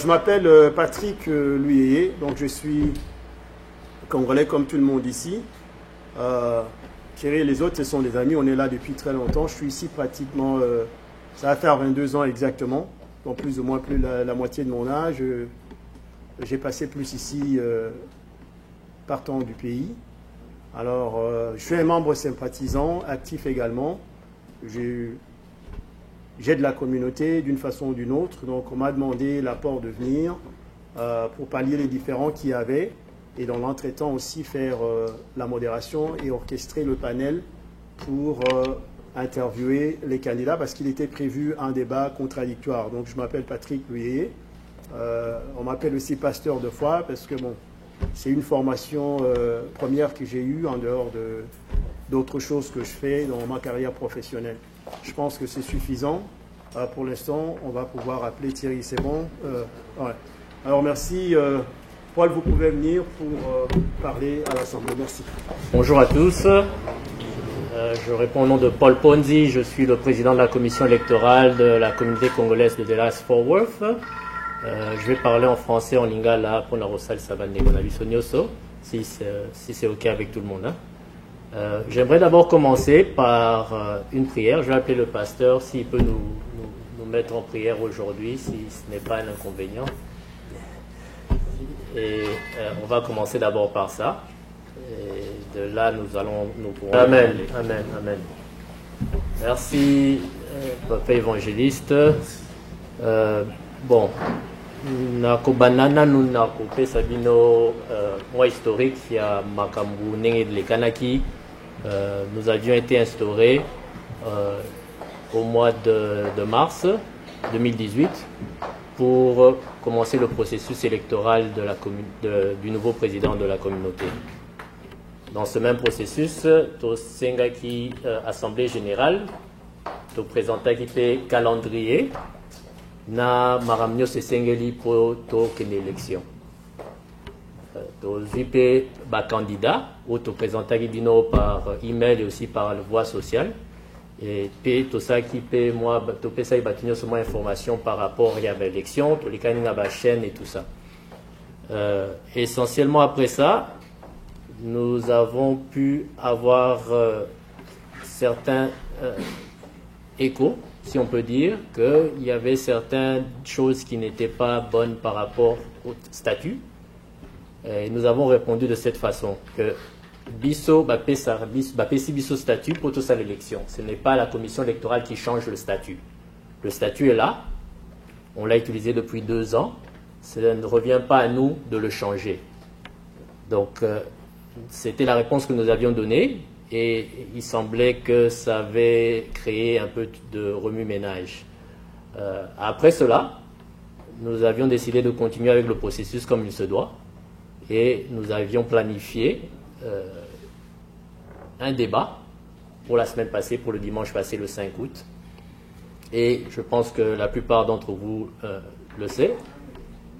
m'appelle Patrick Luyeye, donc je suis congolais comme tout le monde ici. Thierry et les autres, ce sont des amis, on est là depuis très longtemps. Je suis ici pratiquement, ça va faire 22 ans exactement, donc plus ou moins plus la moitié de mon âge. J'ai passé plus ici partant du pays. Alors, je suis un membre sympathisant, actif également. J'aide la communauté d'une façon ou d'une autre. Donc, on m'a demandé l'apport de venir pour pallier les différends qu'il y avait. Et dans l'entretemps aussi faire la modération et orchestrer le panel pour interviewer les candidats parce qu'il était prévu un débat contradictoire. Donc, je m'appelle Patrick Luyeye. On m'appelle aussi pasteur de foi parce que, bon, c'est une formation première que j'ai eue en dehors d'autres choses que je fais dans ma carrière professionnelle. Je pense que c'est suffisant. Pour l'instant, on va pouvoir appeler Thierry, c'est bon. Ouais. Alors, merci. Paul, vous pouvez venir pour parler à l'Assemblée. Merci. Bonjour à tous. Je réponds au nom de Paul Ponzi. Je suis le président de la commission électorale de la communauté congolaise de Dallas-Fort Worth. Je vais parler en français, en lingala, pour la Rosal Savane Sonyoso, si c'est OK avec tout le monde. Hein. J'aimerais d'abord commencer par une prière. Je vais appeler le pasteur s'il peut nous mettre en prière aujourd'hui, si ce n'est pas un inconvénient. Et on va commencer d'abord par ça. Et de là, nous pourrons... Amen, amen, amen. Merci, papa évangéliste. Bon, nako banana nous nako pesa bino moi historique il y a makambu nenge de lekanaki. Nous avions été instaurés au mois de mars 2018 pour commencer le processus électoral du nouveau président de la communauté. Dans ce même processus, to sengaki assemblée générale, to présentaki pe calendrier na maramnyo se sengeli pour une élection. To zipe ba candidat ou to présentaki bino par email et aussi par voie sociale. Et puis tout ça qui paie moi to pesa ibatinyo sur moi information par rapport à l'élection, to les kaninga ba chaîne et tout ça. Essentiellement après ça, nous avons pu avoir certains échos, si on peut dire, qu'il y avait certaines choses qui n'étaient pas bonnes par rapport au statut. Et nous avons répondu de cette façon que Bisso Bapesi Bisso statut pour tout ça l'élection. Ce n'est pas la commission électorale qui change le statut. Le statut est là. On l'a utilisé depuis 2 ans. Cela ne revient pas à nous de le changer. Donc, c'était la réponse que nous avions donnée. Et il semblait que ça avait créé un peu de remue-ménage. Après cela, nous avions décidé de continuer avec le processus comme il se doit. Et nous avions planifié un débat pour la semaine passée, pour le dimanche passé, le 5 août. Et je pense que la plupart d'entre vous le savent.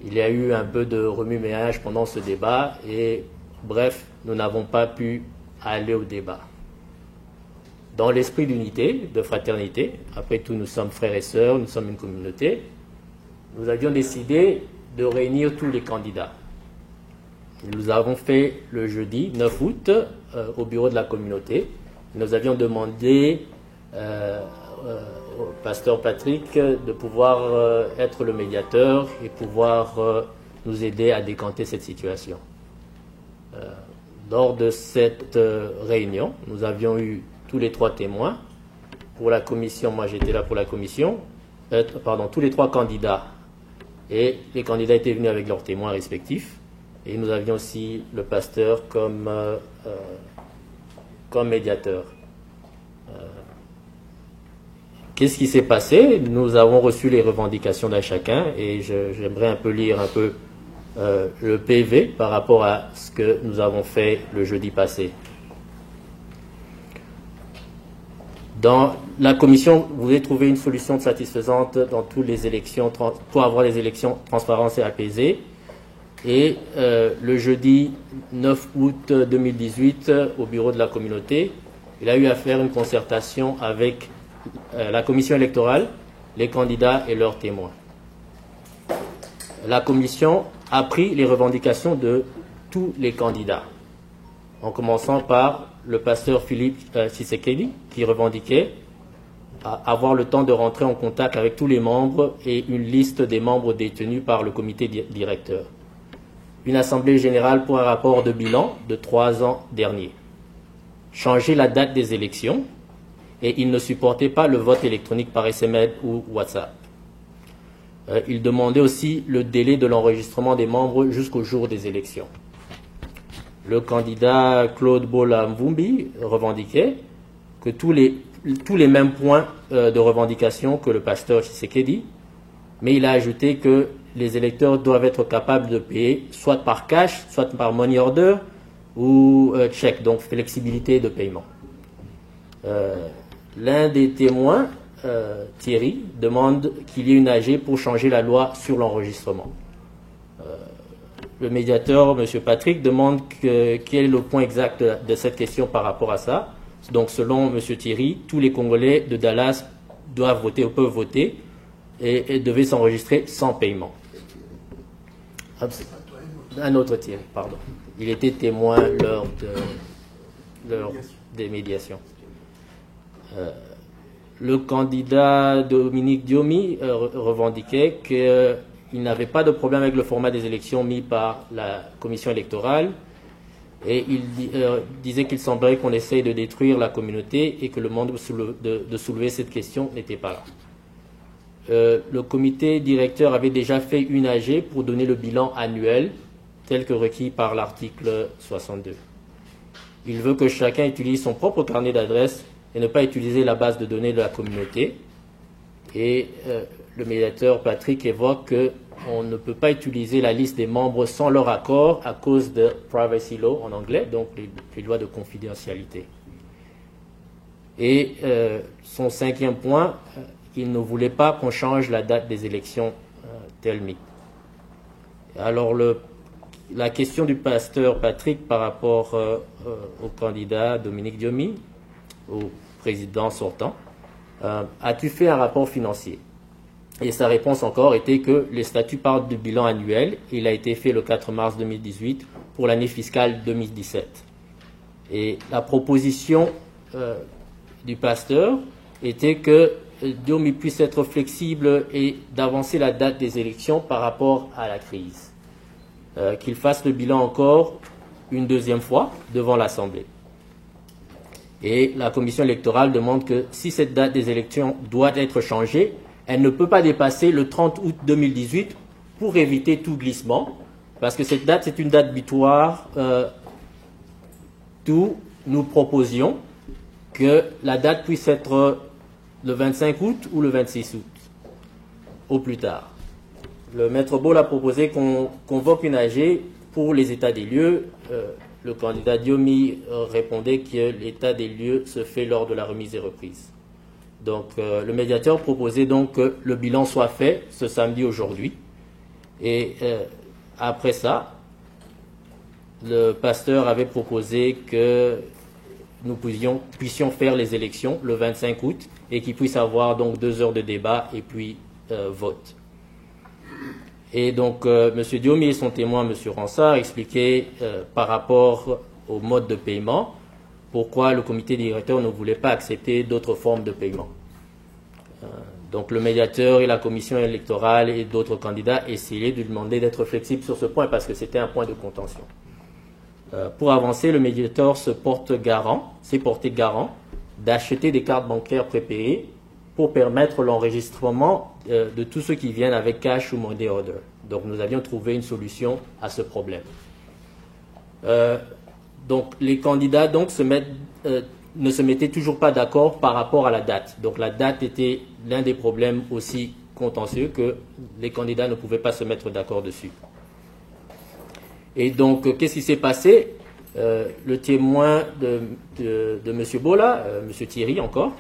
Il y a eu un peu de remue-ménage pendant ce débat. Et bref, nous n'avons pas pu aller au débat. Dans l'esprit d'unité, de fraternité, après tout nous sommes frères et sœurs, nous sommes une communauté, nous avions décidé de réunir tous les candidats. Nous avons fait le jeudi 9 août au bureau de la communauté. Nous avions demandé au pasteur Patrick de pouvoir être le médiateur et pouvoir nous aider à décanter cette situation. Lors de cette réunion, nous avions eu tous les 3 témoins. Pour la commission, moi j'étais là pour la commission, tous les 3 candidats. Et les candidats étaient venus avec leurs témoins respectifs. Et nous avions aussi le pasteur comme médiateur. Qu'est-ce qui s'est passé? Nous avons reçu les revendications d'un chacun et j'aimerais un peu lire le PV par rapport à ce que nous avons fait le jeudi passé. Dans la commission, vous voulez trouver une solution satisfaisante dans toutes les élections pour avoir des élections transparentes et apaisées. Et le jeudi 9 août 2018, au bureau de la communauté, il a eu à faire une concertation avec la commission électorale, les candidats et leurs témoins. la commission a pris les revendications de tous les candidats, en commençant par le pasteur Philippe Tshisekedi, qui revendiquait avoir le temps de rentrer en contact avec tous les membres et une liste des membres détenus par le comité directeur. Une assemblée générale pour un rapport de bilan de 3 ans derniers. Changer la date des élections, et il ne supportait pas le vote électronique par SMS ou WhatsApp. Il demandait aussi le délai de l'enregistrement des membres jusqu'au jour des élections. Le candidat Claude Bola Mvumbi revendiquait que tous les mêmes points de revendication que le pasteur Tshisekedi, mais il a ajouté que les électeurs doivent être capables de payer soit par cash, soit par money order ou chèque, donc flexibilité de paiement. L'un des témoins, Thierry, demande qu'il y ait une AG pour changer la loi sur l'enregistrement. Le médiateur, M. Patrick, demande quel est le point exact de cette question par rapport à ça. Donc, selon M. Thierry, tous les Congolais de Dallas doivent voter ou peuvent voter et devaient s'enregistrer sans paiement. Un autre Thierry, pardon. Il était témoin lors des médiations. Le candidat Dominique Diomi revendiquait qu'il n'avait pas de problème avec le format des élections mis par la commission électorale. Et il disait qu'il semblerait qu'on essaye de détruire la communauté et que le monde de soulever cette question n'était pas là. Le comité directeur avait déjà fait une AG pour donner le bilan annuel tel que requis par l'article 62. Il veut que chacun utilise son propre carnet d'adresses et ne pas utiliser la base de données de la communauté. Et le médiateur Patrick évoque qu'on ne peut pas utiliser la liste des membres sans leur accord à cause de privacy law en anglais, donc les lois de confidentialité. Et son 5e point, il ne voulait pas qu'on change la date des élections tel mis. Alors la question du pasteur Patrick par rapport au candidat Dominique Diomi, au président sortant, as-tu fait un rapport financier? Et sa réponse encore était que les statuts parlent du bilan annuel. Il a été fait le 4 mars 2018 pour l'année fiscale 2017. Et la proposition du pasteur était que Diomi puisse être flexible et d'avancer la date des élections par rapport à la crise. Qu'il fasse le bilan encore une 2e fois devant l'Assemblée. Et la commission électorale demande que si cette date des élections doit être changée, elle ne peut pas dépasser le 30 août 2018 pour éviter tout glissement, parce que cette date, c'est une date butoir, d'où nous proposions que la date puisse être le 25 août ou le 26 août, au plus tard. Le maître Bol a proposé qu'on convoque une AG pour les états des lieux. Le candidat Diomi répondait que l'état des lieux se fait lors de la remise et reprise. Donc le médiateur proposait donc que le bilan soit fait ce samedi aujourd'hui. Et après ça, le pasteur avait proposé que nous puissions faire les élections le 25 août et qu'il puisse avoir donc 2 heures de débat et puis vote. Et donc, M. Diomi et son témoin, M. Ransard, expliquaient par rapport au mode de paiement pourquoi le comité directeur ne voulait pas accepter d'autres formes de paiement. Donc, le médiateur et la commission électorale et d'autres candidats essayaient de lui demander d'être flexible sur ce point parce que c'était un point de contention. Pour avancer, le médiateur s'est porté garant d'acheter des cartes bancaires prépayées pour permettre l'enregistrement de tous ceux qui viennent avec cash ou money order. Donc nous avions trouvé une solution à ce problème. Donc les candidats donc, ne se mettaient toujours pas d'accord par rapport à la date. Donc la date était l'un des problèmes aussi contentieux que les candidats ne pouvaient pas se mettre d'accord dessus. Et donc qu'est-ce qui s'est passé? Le témoin de M. Bola, M. Thierry encore,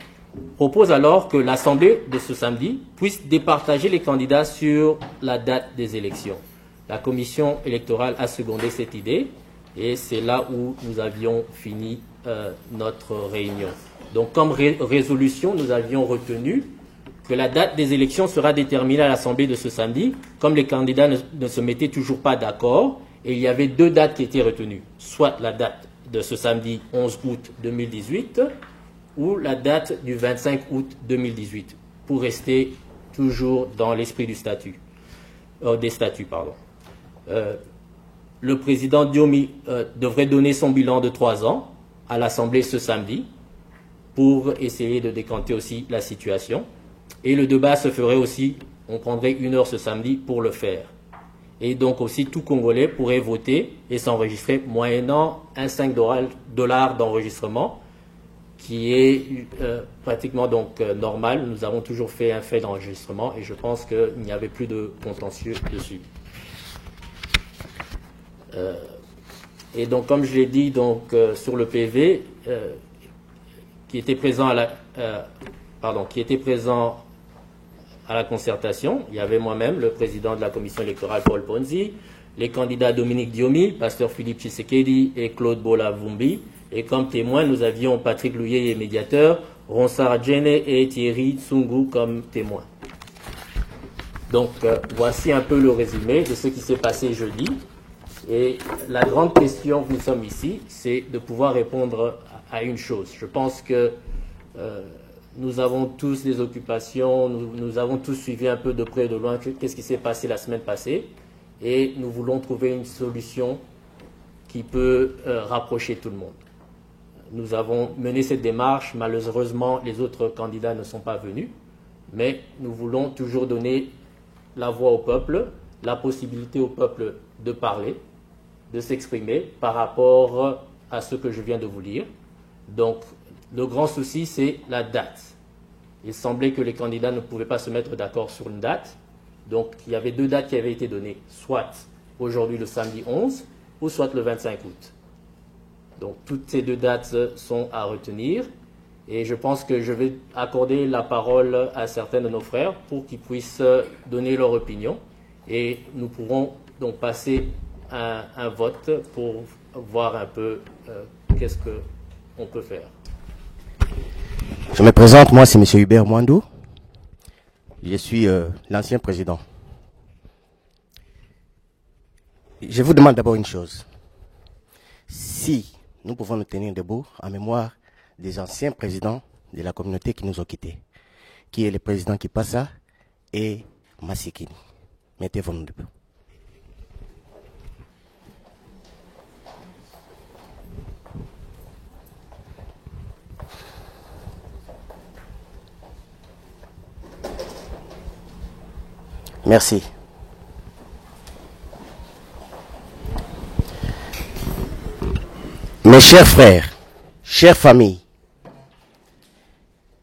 propose alors que l'Assemblée de ce samedi puisse départager les candidats sur la date des élections. La commission électorale a secondé cette idée et c'est là où nous avions fini notre réunion. Donc comme résolution, nous avions retenu que la date des élections sera déterminée à l'Assemblée de ce samedi, comme les candidats ne se mettaient toujours pas d'accord, et il y avait deux dates qui étaient retenues, soit la date de ce samedi 11 août 2018 ou la date du 25 août 2018, pour rester toujours dans l'esprit du statut, des statuts. Le président Diomi devrait donner son bilan de 3 ans à l'Assemblée ce samedi pour essayer de décanter aussi la situation. Et le débat se ferait aussi, on prendrait 1 heure ce samedi pour le faire. Et donc aussi tout Congolais pourrait voter et s'enregistrer moyennant un 5 $ d'enregistrement qui est pratiquement donc normal. Nous avons toujours fait un fait d'enregistrement et je pense qu'il n'y avait plus de contentieux dessus. Et donc comme je l'ai dit donc, sur le PV qui était présent à la concertation, il y avait moi-même, le président de la commission électorale Paul Ponzi, les candidats Dominique Diomi, pasteur Philippe Tshisekedi et Claude Bola Vumbi. Et comme témoins, nous avions Patrick Louyé, médiateur, Ronsard Djene et Thierry Tsungu comme témoins. Donc voici un peu le résumé de ce qui s'est passé jeudi. Et la grande question que nous sommes ici, c'est de pouvoir répondre à une chose. Je pense que nous avons tous des occupations, nous avons tous suivi un peu de près et de loin qu'est-ce qui s'est passé la semaine passée et nous voulons trouver une solution qui peut rapprocher tout le monde. Nous avons mené cette démarche, malheureusement les autres candidats ne sont pas venus, mais nous voulons toujours donner la voix au peuple, la possibilité au peuple de parler, de s'exprimer par rapport à ce que je viens de vous lire. Donc, le grand souci, c'est la date. Il semblait que les candidats ne pouvaient pas se mettre d'accord sur une date. Donc, il y avait 2 dates qui avaient été données, soit aujourd'hui le samedi 11, ou soit le 25 août. Donc, toutes ces 2 dates sont à retenir. Et je pense que je vais accorder la parole à certains de nos frères pour qu'ils puissent donner leur opinion. Et nous pourrons donc passer à un vote pour voir un peu qu'est-ce qu'on peut faire. Je me présente, moi c'est M. Hubert Mwandou. Je suis l'ancien président. Je vous demande d'abord une chose. Si nous pouvons nous tenir debout en mémoire des anciens présidents de la communauté qui nous ont quittés, qui est le président Kipasa et Massikini. Mettez-vous debout. Merci. Mes chers frères, chères familles,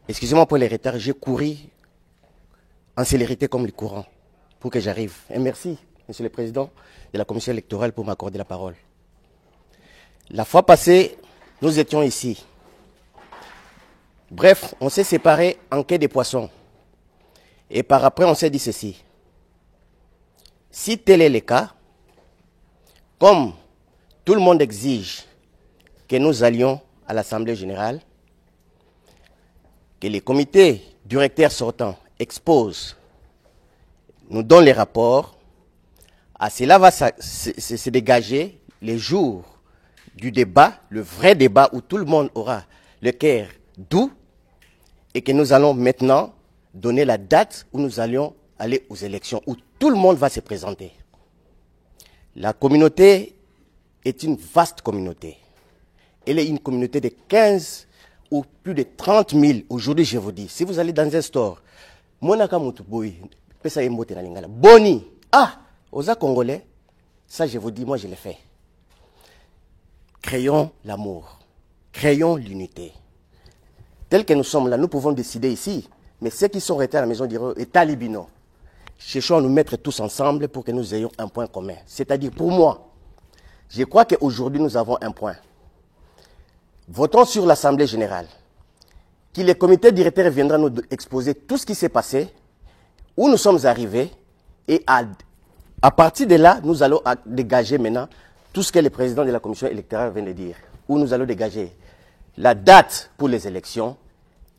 excusez-moi pour les retards, j'ai couru en célérité comme le courant pour que j'arrive. Et merci, Monsieur le Président de la Commission électorale, pour m'accorder la parole. La fois passée, nous étions ici. Bref, on s'est séparés en quai des poissons. Et par après, on s'est dit ceci. Si tel est le cas, comme tout le monde exige que nous allions à l'Assemblée générale, que les comités directeurs sortants exposent, nous donnent les rapports, à cela va se dégager les jours du débat, le vrai débat où tout le monde aura le cœur doux, et que nous allons maintenant donner la date où nous allions aller aux élections, où tout le monde va se présenter. La communauté est une vaste communauté. Elle est une communauté de 15 ou plus de 30 000. Aujourd'hui, je vous dis, si vous allez dans un store, Boni, aux Congolais, ça je vous dis, moi je l'ai fait. Créons l'amour, créons l'unité. Tel que nous sommes là, nous pouvons décider ici, mais ceux qui sont restés à la maison diront, et talibino. Cherchons à nous mettre tous ensemble pour que nous ayons un point commun. C'est-à-dire, pour moi, je crois qu'aujourd'hui, nous avons un point. Votons sur l'Assemblée générale. Que le comité directeur viendra nous exposer tout ce qui s'est passé, où nous sommes arrivés, et à partir de là, nous allons dégager maintenant tout ce que le président de la commission électorale vient de dire. Où nous allons dégager la date pour les élections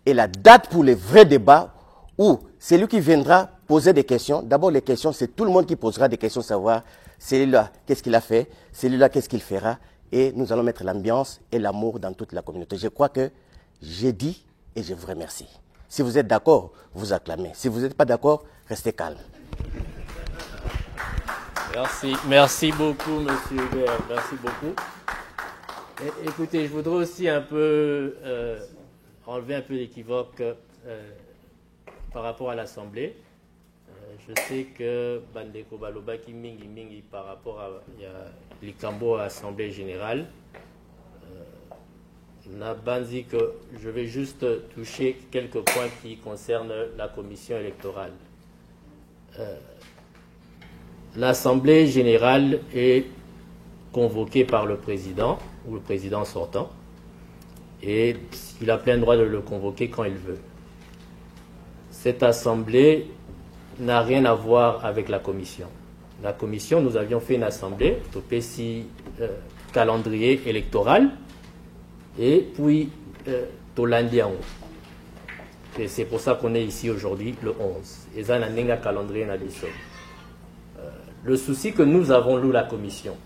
et la date pour les vrais débats, où c'est lui qui viendra poser des questions. D'abord, les questions, c'est tout le monde qui posera des questions, savoir celui-là, qu'est-ce qu'il a fait, celui-là, qu'est-ce qu'il fera. Et nous allons mettre l'ambiance et l'amour dans toute la communauté. Je crois que j'ai dit et je vous remercie. Si vous êtes d'accord, vous acclamez. Si vous n'êtes pas d'accord, restez calme. Merci beaucoup, Monsieur Hubert. Merci beaucoup. Écoutez, je voudrais aussi un peu enlever un peu l'équivoque par rapport à l'Assemblée. Je sais que Bandeko Balobaki Mingi par rapport à l'Ikambo à l'Assemblée générale. N'a pas dit que je vais juste toucher quelques points qui concernent la commission électorale. L'Assemblée générale est convoquée par le président ou le président sortant et il a plein droit de le convoquer quand il veut. Cette assemblée n'a rien à voir avec la commission. La commission, nous avions fait une assemblée au PCI calendrier électoral et puis Tolandian. Et c'est pour ça qu'on est ici aujourd'hui le 11. Et ça, n'a calendrier n'a dit ça. Le souci que nous avons, nous, la commission,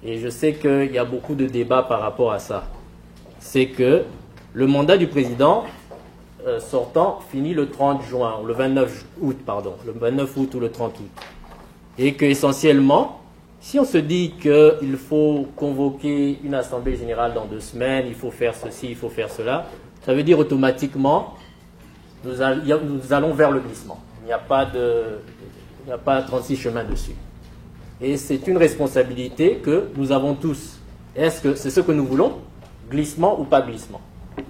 et je sais qu'il y a beaucoup de débats par rapport à ça, c'est que le mandat du président sortant finit le 30 juin, le 29 août, pardon, le 29 août ou le 30 août. Et qu'essentiellement, si on se dit qu'il faut convoquer une assemblée générale dans 2 semaines, il faut faire ceci, il faut faire cela, ça veut dire automatiquement, nous allons vers le glissement. Il n'y a pas 36 chemins dessus. Et c'est une responsabilité que nous avons tous. Est-ce que c'est ce que nous voulons? Glissement ou pas glissement?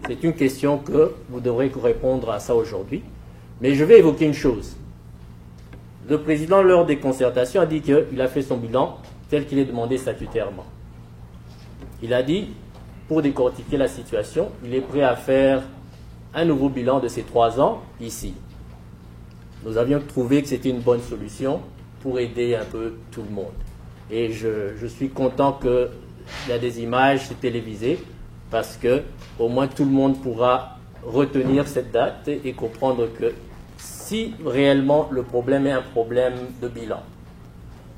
C'est une question que vous devrez répondre à ça aujourd'hui. Mais je vais évoquer une chose. Le président, lors des concertations, a dit qu'il a fait son bilan tel qu'il est demandé statutairement. Il a dit, pour décortiquer la situation, il est prêt à faire un nouveau bilan de ces 3 ans ici. Nous avions trouvé que c'était une bonne solution pour aider un peu tout le monde. Et je suis content qu'il y a des images télévisées parce que au moins tout le monde pourra retenir cette date et comprendre que si réellement le problème est un problème de bilan,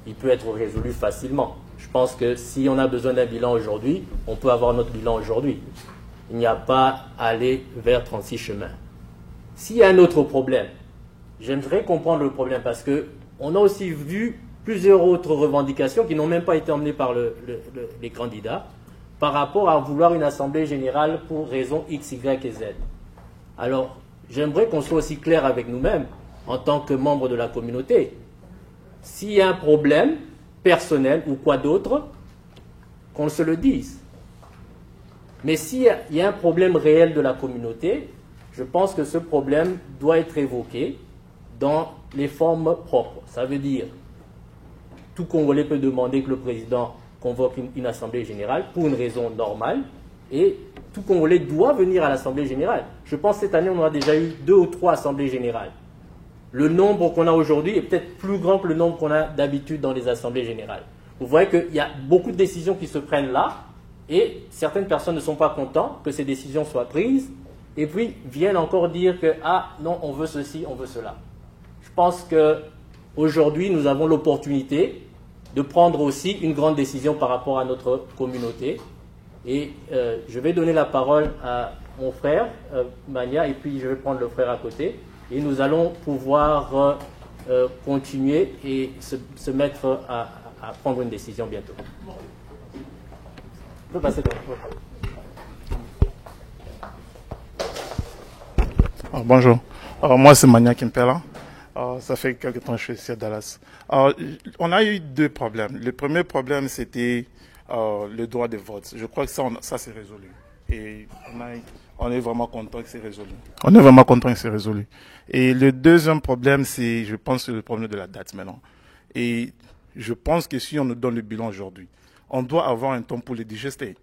il peut être résolu facilement. Je pense que si on a besoin d'un bilan aujourd'hui, on peut avoir notre bilan aujourd'hui. Il n'y a pas à aller vers 36 chemins. S'il y a un autre problème, j'aimerais comprendre le problème parce qu'on a aussi vu plusieurs autres revendications qui n'ont même pas été emmenées par les candidats par rapport à vouloir une assemblée générale pour raison X, Y et Z. Alors, j'aimerais qu'on soit aussi clair avec nous-mêmes en tant que membres de la communauté. S'il y a un problème personnel ou quoi d'autre, qu'on se le dise. Mais s'il y a un problème réel de la communauté, je pense que ce problème doit être évoqué dans les formes propres. Ça veut dire, tout Congolais peut demander que le président convoque une assemblée générale pour une raison normale et tout Congolais doit venir à l'assemblée générale. Je pense que cette année, on aura déjà eu 2 ou 3 assemblées générales. Le nombre qu'on a aujourd'hui est peut-être plus grand que le nombre qu'on a d'habitude dans les assemblées générales. Vous voyez qu'il y a beaucoup de décisions qui se prennent là et certaines personnes ne sont pas contentes que ces décisions soient prises et puis viennent encore dire que « Ah non, on veut ceci, on veut cela ». Je pense qu'aujourd'hui, nous avons l'opportunité de prendre aussi une grande décision par rapport à notre communauté. Et je vais donner la parole à mon frère, Mania, et puis je vais prendre le frère à côté. Et nous allons pouvoir continuer et se mettre à prendre une décision bientôt. On peut passer bonjour, moi c'est Mania Kimpela. Ça fait quelques temps que je suis ici à Dallas. On a eu 2 problèmes. Le premier problème, c'était le droit de vote. Je crois que ça c'est résolu. Et on est vraiment content que c'est résolu. On est vraiment content que c'est résolu. Et le deuxième problème, c'est, je pense, le problème de la date maintenant. Et je pense que si on nous donne le bilan aujourd'hui, on doit avoir un temps pour le digester.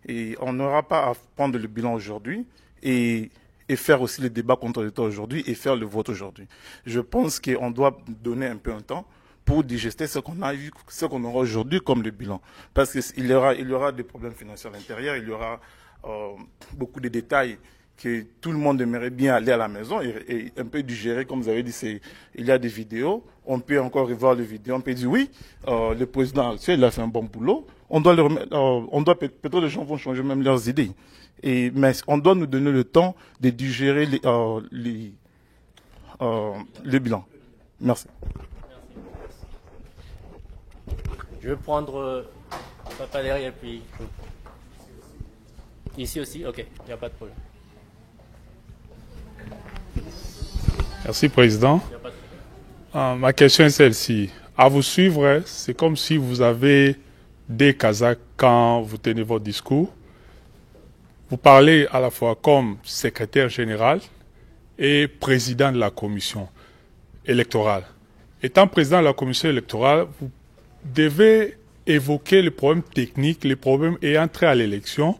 Et on n'aura pas à prendre le bilan aujourd'hui et faire aussi le débat contre l'État aujourd'hui et faire le vote aujourd'hui. Je pense qu'on doit donner un peu un temps pour digester ce qu'on a eu, ce qu'on aura aujourd'hui comme le bilan. Parce qu'il y aura des problèmes financiers à l'intérieur, il y aura beaucoup de détails que tout le monde aimerait bien aller à la maison et un peu digérer, comme vous avez dit, il y a des vidéos, on peut encore revoir les vidéos, on peut dire oui, le président actuel il a fait un bon boulot, on doit le remettre, peut-être les gens vont changer même leurs idées, mais on doit nous donner le temps de digérer le bilan. Merci. Je vais prendre Papa derrière, puis ici aussi, ok, il n'y a pas de problème. Merci, Président. Ma question est celle-ci. À vous suivre, c'est comme si vous avez des Kazakhs quand vous tenez votre discours. Vous parlez à la fois comme secrétaire général et président de la commission électorale. Étant président de la commission électorale, vous devez évoquer les problèmes techniques, les problèmes ayant trait à l'élection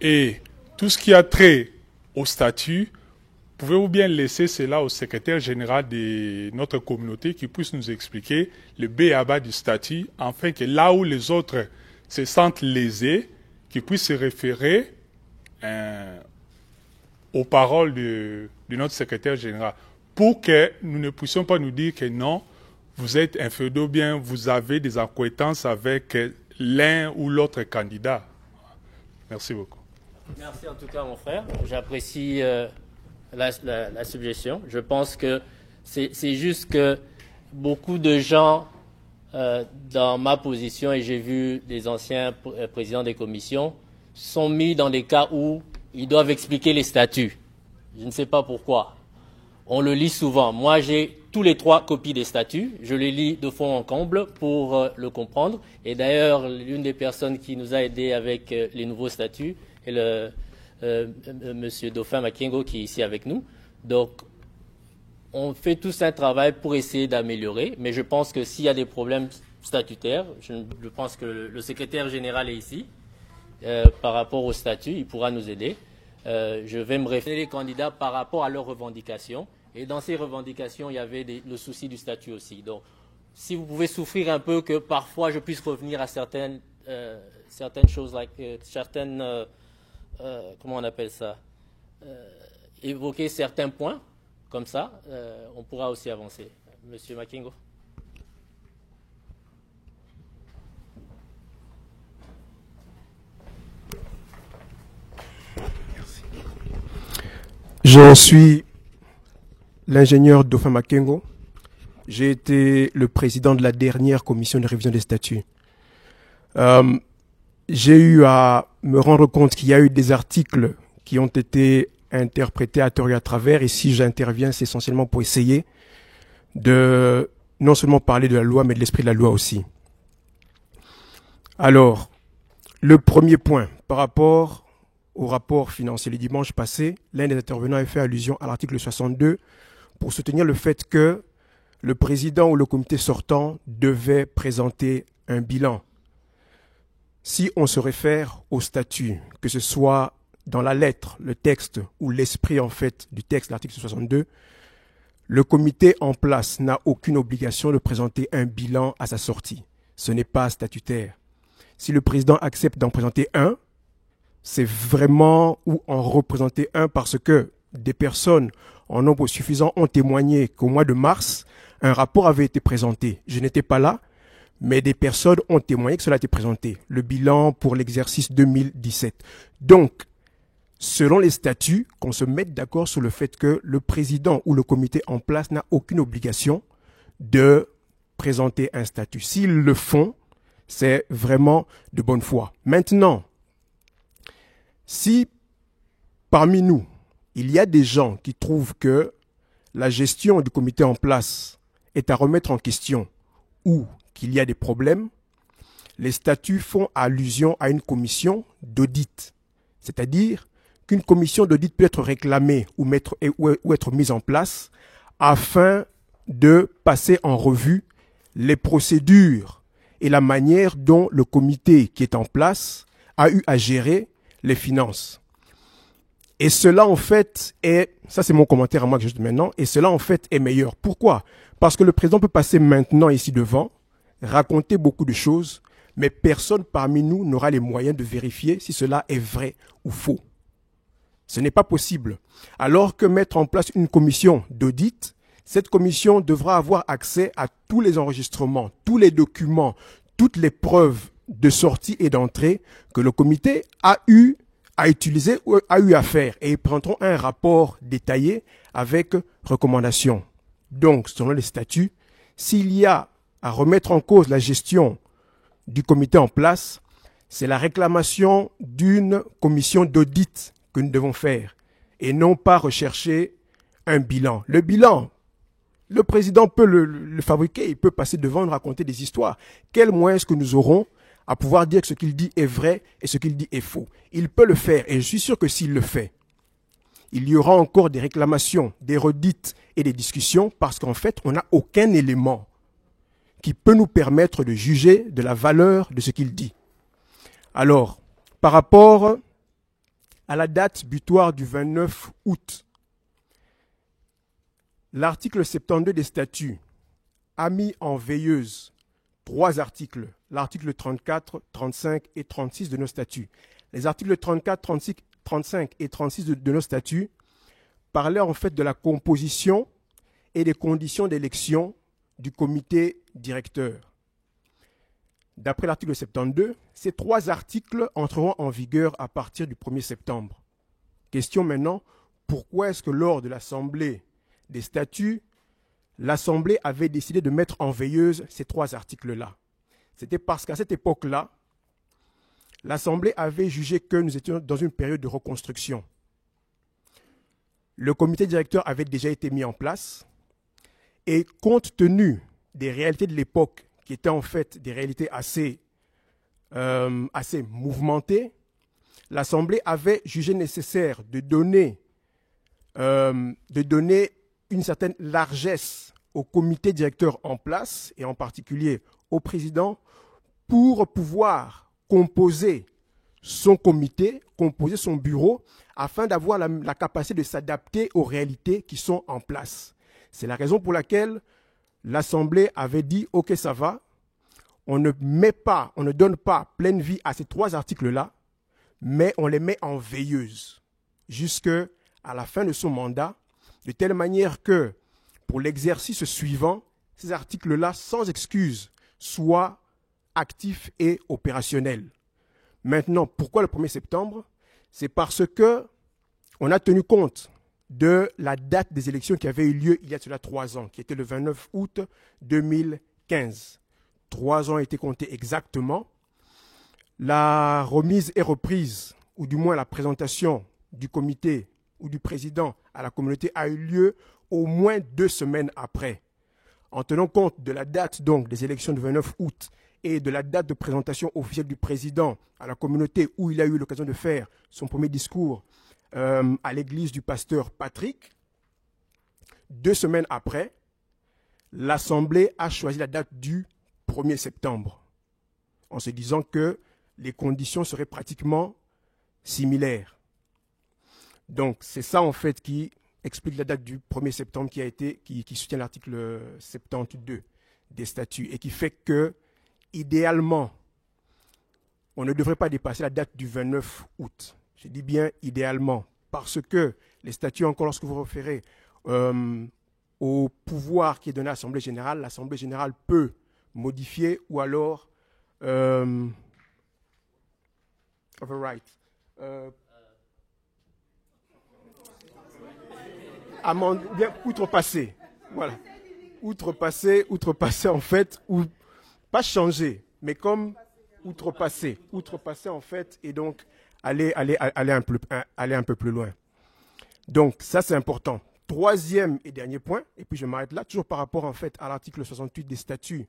et tout ce qui a trait au statut. Pouvez-vous bien laisser cela au secrétaire général de notre communauté qui puisse nous expliquer le b.a.-ba du statut, afin que là où les autres se sentent lésés, qu'ils puissent se référer aux paroles de notre secrétaire général, pour que nous ne puissions pas nous dire que non, vous êtes infidèle ou bien vous avez des accointances avec l'un ou l'autre candidat. Merci beaucoup. Merci en tout cas, mon frère. J'apprécie la suggestion. Je pense que c'est juste que beaucoup de gens dans ma position, et j'ai vu les anciens présidents des commissions, sont mis dans des cas où ils doivent expliquer les statuts. Je ne sais pas pourquoi. On le lit souvent. Moi, j'ai tous les 3 copies des statuts. Je les lis de fond en comble pour le comprendre. Et d'ailleurs, l'une des personnes qui nous a aidés avec les nouveaux statuts est Monsieur Dauphin Makengo qui est ici avec nous. Donc, on fait tous un travail pour essayer d'améliorer. Mais je pense que s'il y a des problèmes statutaires, je pense que le secrétaire général est ici. Par rapport au statut, il pourra nous aider. Je vais me référer les candidats par rapport à leurs revendications. Et dans ces revendications, il y avait le souci du statut aussi. Donc, si vous pouvez souffrir un peu que parfois je puisse revenir à certaines choses, comment on appelle ça, évoquer certains points, comme ça, on pourra aussi avancer. Monsieur Makengo. Je suis l'ingénieur Dauphin Makengo. J'ai été le président de la dernière commission de révision des statuts. J'ai eu à me rendre compte qu'il y a eu des articles qui ont été interprétés à tort et à travers. Et si j'interviens, c'est essentiellement pour essayer de non seulement parler de la loi, mais de l'esprit de la loi aussi. Alors, le premier point, par rapport au rapport financier. Le dimanche passé, l'un des intervenants a fait allusion à l'article 62 pour soutenir le fait que le président ou le comité sortant devait présenter un bilan. Si on se réfère au statut, que ce soit dans la lettre, le texte ou l'esprit en fait du texte, l'article 62, le comité en place n'a aucune obligation de présenter un bilan à sa sortie. Ce n'est pas statutaire. Si le président accepte d'en présenter un, c'est vraiment ou en représenter un parce que des personnes en nombre suffisant ont témoigné qu'au mois de mars, un rapport avait été présenté. Je n'étais pas là, mais des personnes ont témoigné que cela a été présenté. Le bilan pour l'exercice 2017. Donc, selon les statuts, qu'on se mette d'accord sur le fait que le président ou le comité en place n'a aucune obligation de présenter un statut. S'ils le font, c'est vraiment de bonne foi. Maintenant, si parmi nous, il y a des gens qui trouvent que la gestion du comité en place est à remettre en question ou qu'il y a des problèmes, les statuts font allusion à une commission d'audit. C'est-à-dire qu'une commission d'audit peut être réclamée ou être mise en place afin de passer en revue les procédures et la manière dont le comité qui est en place a eu à gérer les finances. Et cela, en fait, ça c'est mon commentaire à moi que je dis maintenant, et cela, en fait, est meilleur. Pourquoi? Parce que le président peut passer maintenant ici devant, raconter beaucoup de choses, mais personne parmi nous n'aura les moyens de vérifier si cela est vrai ou faux. Ce n'est pas possible. Alors que mettre en place une commission d'audit, cette commission devra avoir accès à tous les enregistrements, tous les documents, toutes les preuves de sortie et d'entrée que le comité a eu à utiliser ou a eu à faire. Et ils prendront un rapport détaillé avec recommandations. Donc, selon les statuts, s'il y a à remettre en cause la gestion du comité en place, c'est la réclamation d'une commission d'audit que nous devons faire et non pas rechercher un bilan. Le bilan, le président peut le fabriquer, il peut passer devant nous raconter des histoires. Quel moyen est-ce que nous aurons à pouvoir dire que ce qu'il dit est vrai et ce qu'il dit est faux? Il peut le faire et je suis sûr que s'il le fait, il y aura encore des réclamations, des redites et des discussions parce qu'en fait, on n'a aucun élément qui peut nous permettre de juger de la valeur de ce qu'il dit. Alors, par rapport à la date butoir du 29 août, l'article 72 des statuts a mis en veilleuse 3 articles, l'article 34, 35 et 36 de nos statuts. Les articles 34, 35 et 36 de nos statuts parlaient en fait de la composition et des conditions d'élection du comité directeur. D'après l'article 72, ces 3 articles entreront en vigueur à partir du 1er septembre. Question maintenant, pourquoi est-ce que lors de l'Assemblée des statuts, l'Assemblée avait décidé de mettre en veilleuse ces 3 articles-là? C'était parce qu'à cette époque-là, l'Assemblée avait jugé que nous étions dans une période de reconstruction. Le comité directeur avait déjà été mis en place et compte tenu des réalités de l'époque, qui étaient en fait des réalités assez mouvementées, l'Assemblée avait jugé nécessaire de donner une certaine largesse au comité directeur en place, et en particulier au président, pour pouvoir composer son comité, composer son bureau, afin d'avoir la capacité de s'adapter aux réalités qui sont en place. C'est la raison pour laquelle l'Assemblée avait dit « Ok, ça va, on ne donne pas pleine vie à ces 3 articles-là, mais on les met en veilleuse jusqu'à la fin de son mandat, de telle manière que pour l'exercice suivant, ces articles-là, sans excuse, soient actifs et opérationnels. » Maintenant, pourquoi le 1er septembre? C'est parce que on a tenu compte de la date des élections qui avait eu lieu il y a cela 3 ans, qui était le 29 août 2015. 3 ans ont été comptés exactement. La remise et reprise, ou du moins la présentation du comité ou du président à la communauté a eu lieu au moins 2 semaines après. En tenant compte de la date donc des élections du 29 août et de la date de présentation officielle du président à la communauté où il a eu l'occasion de faire son premier discours à l'église du pasteur Patrick, 2 semaines après, l'Assemblée a choisi la date du 1er septembre, en se disant que les conditions seraient pratiquement similaires. Donc, c'est ça, en fait, qui explique la date du 1er septembre qui soutient l'article 72 des statuts et qui fait que, idéalement, on ne devrait pas dépasser la date du 29 août. Je dis bien idéalement, parce que les statuts, encore lorsque vous référez au pouvoir qui est donné à l'Assemblée générale peut modifier ou alors override. Amende, ou bien outrepasser. Voilà. Outrepasser en fait, ou pas changer, mais comme outrepasser en fait, et donc aller un peu plus loin. Donc ça c'est important. 3e et dernier point, et puis je m'arrête là, toujours par rapport en fait à l'article 68 des statuts,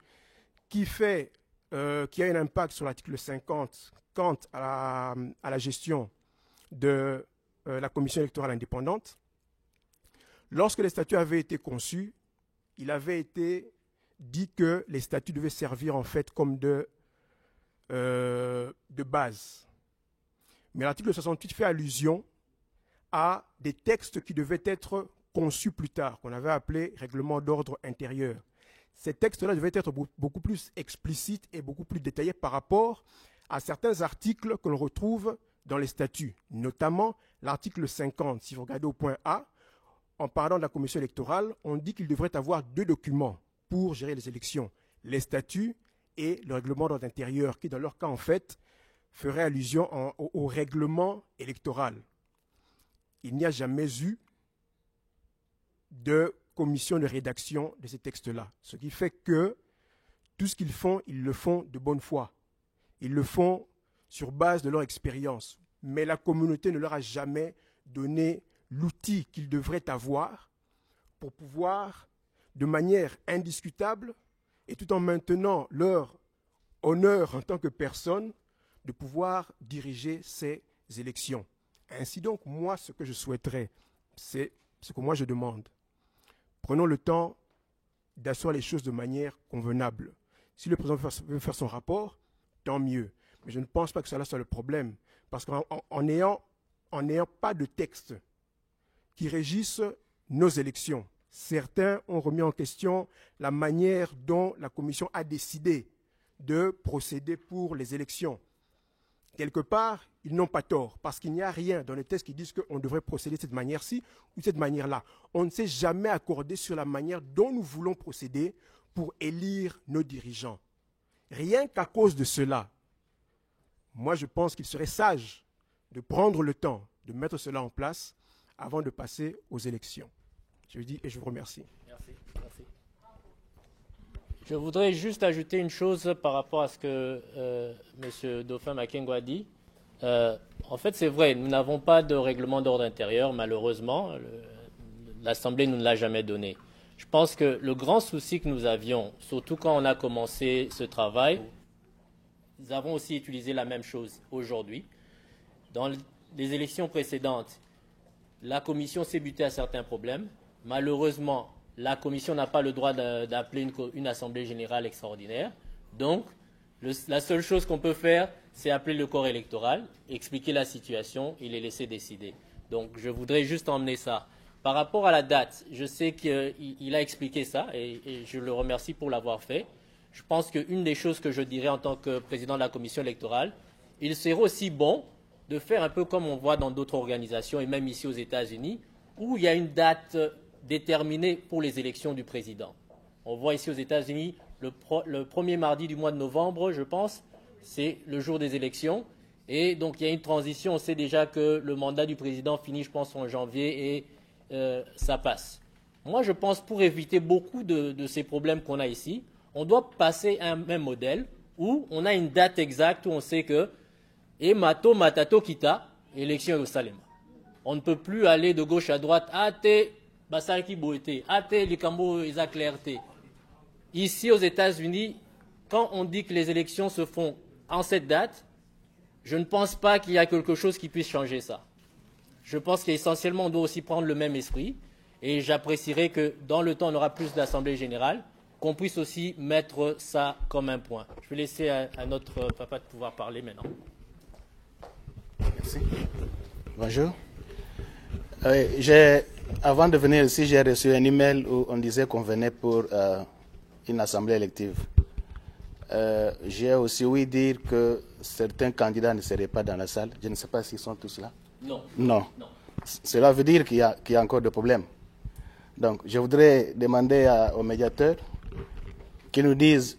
qui a un impact sur l'article 50 quant à la gestion de la commission électorale indépendante. Lorsque les statuts avaient été conçus, il avait été dit que les statuts devaient servir en fait comme de base. Mais l'article 68 fait allusion à des textes qui devaient être conçus plus tard, qu'on avait appelé règlement d'ordre intérieur. Ces textes-là devaient être beaucoup plus explicites et beaucoup plus détaillés par rapport à certains articles que l'on retrouve dans les statuts, notamment l'article 50, si vous regardez au point A, en parlant de la commission électorale, on dit qu'il devrait avoir 2 documents pour gérer les élections, les statuts et le règlement d'ordre intérieur, qui dans leur cas, en fait, ferait allusion au règlement électoral. Il n'y a jamais eu de commission de rédaction de ces textes-là. Ce qui fait que tout ce qu'ils font, ils le font de bonne foi. Ils le font sur base de leur expérience. Mais la communauté ne leur a jamais donné l'outil qu'ils devraient avoir pour pouvoir, de manière indiscutable, et tout en maintenant leur honneur en tant que personne, de pouvoir diriger ces élections. Ainsi donc, moi, ce que je souhaiterais, c'est ce que moi je demande. Prenons le temps d'asseoir les choses de manière convenable. Si le président veut faire son rapport, tant mieux. Mais je ne pense pas que cela soit le problème. Parce qu'en n'ayant pas de texte qui régisse nos élections, certains ont remis en question la manière dont la Commission a décidé de procéder pour les élections. Quelque part, ils n'ont pas tort, parce qu'il n'y a rien dans les textes qui disent qu'on devrait procéder de cette manière-ci ou de cette manière-là. On ne s'est jamais accordé sur la manière dont nous voulons procéder pour élire nos dirigeants. Rien qu'à cause de cela, moi je pense qu'il serait sage de prendre le temps de mettre cela en place avant de passer aux élections. Je vous dis et je vous remercie. Merci. Je voudrais juste ajouter une chose par rapport à ce que M. Dauphin Makengo a dit. En fait, c'est vrai, nous n'avons pas de règlement d'ordre intérieur, malheureusement. L'Assemblée ne nous l'a jamais donné. Je pense que le grand souci que nous avions, surtout quand on a commencé ce travail, nous avons aussi utilisé la même chose aujourd'hui. Dans les élections précédentes, la Commission s'est butée à certains problèmes. Malheureusement, la Commission n'a pas le droit d'appeler une Assemblée générale extraordinaire. Donc, la seule chose qu'on peut faire, c'est appeler le corps électoral, expliquer la situation et les laisser décider. Donc, je voudrais juste emmener ça. Par rapport à la date, je sais qu'il a expliqué ça et je le remercie pour l'avoir fait. Je pense qu'une des choses que je dirais en tant que président de la commission électorale, il serait aussi bon de faire un peu comme on voit dans d'autres organisations et même ici aux États-Unis, où il y a une date déterminée pour les élections du président. On voit ici aux États-Unis, le premier mardi du mois de novembre, je pense, c'est le jour des élections. Et donc il y a une transition, on sait déjà que le mandat du président finit, je pense, en janvier et ça passe. Moi, je pense pour éviter beaucoup de ces problèmes qu'on a ici, on doit passer à un même modèle où on a une date exacte où on sait que et mato matato kita, élection au Salem. On ne peut plus aller de gauche à droite, ate basaki boete, ate likambo isa clarté. Ici aux États-Unis, quand on dit que les élections se font en cette date, je ne pense pas qu'il y a quelque chose qui puisse changer ça. Je pense qu'essentiellement, on doit aussi prendre le même esprit. Et j'apprécierais que dans le temps, on aura plus d'assemblée générale, qu'on puisse aussi mettre ça comme un point. Je vais laisser à notre papa de pouvoir parler maintenant. Merci. Bonjour. Avant de venir ici, j'ai reçu un email où on disait qu'on venait pour une assemblée élective. J'ai aussi ouï dire que certains candidats ne seraient pas dans la salle. Je ne sais pas s'ils sont tous là. Non. Non. Cela veut dire qu'il y a encore des problèmes. Donc, je voudrais demander aux médiateurs qu'ils nous disent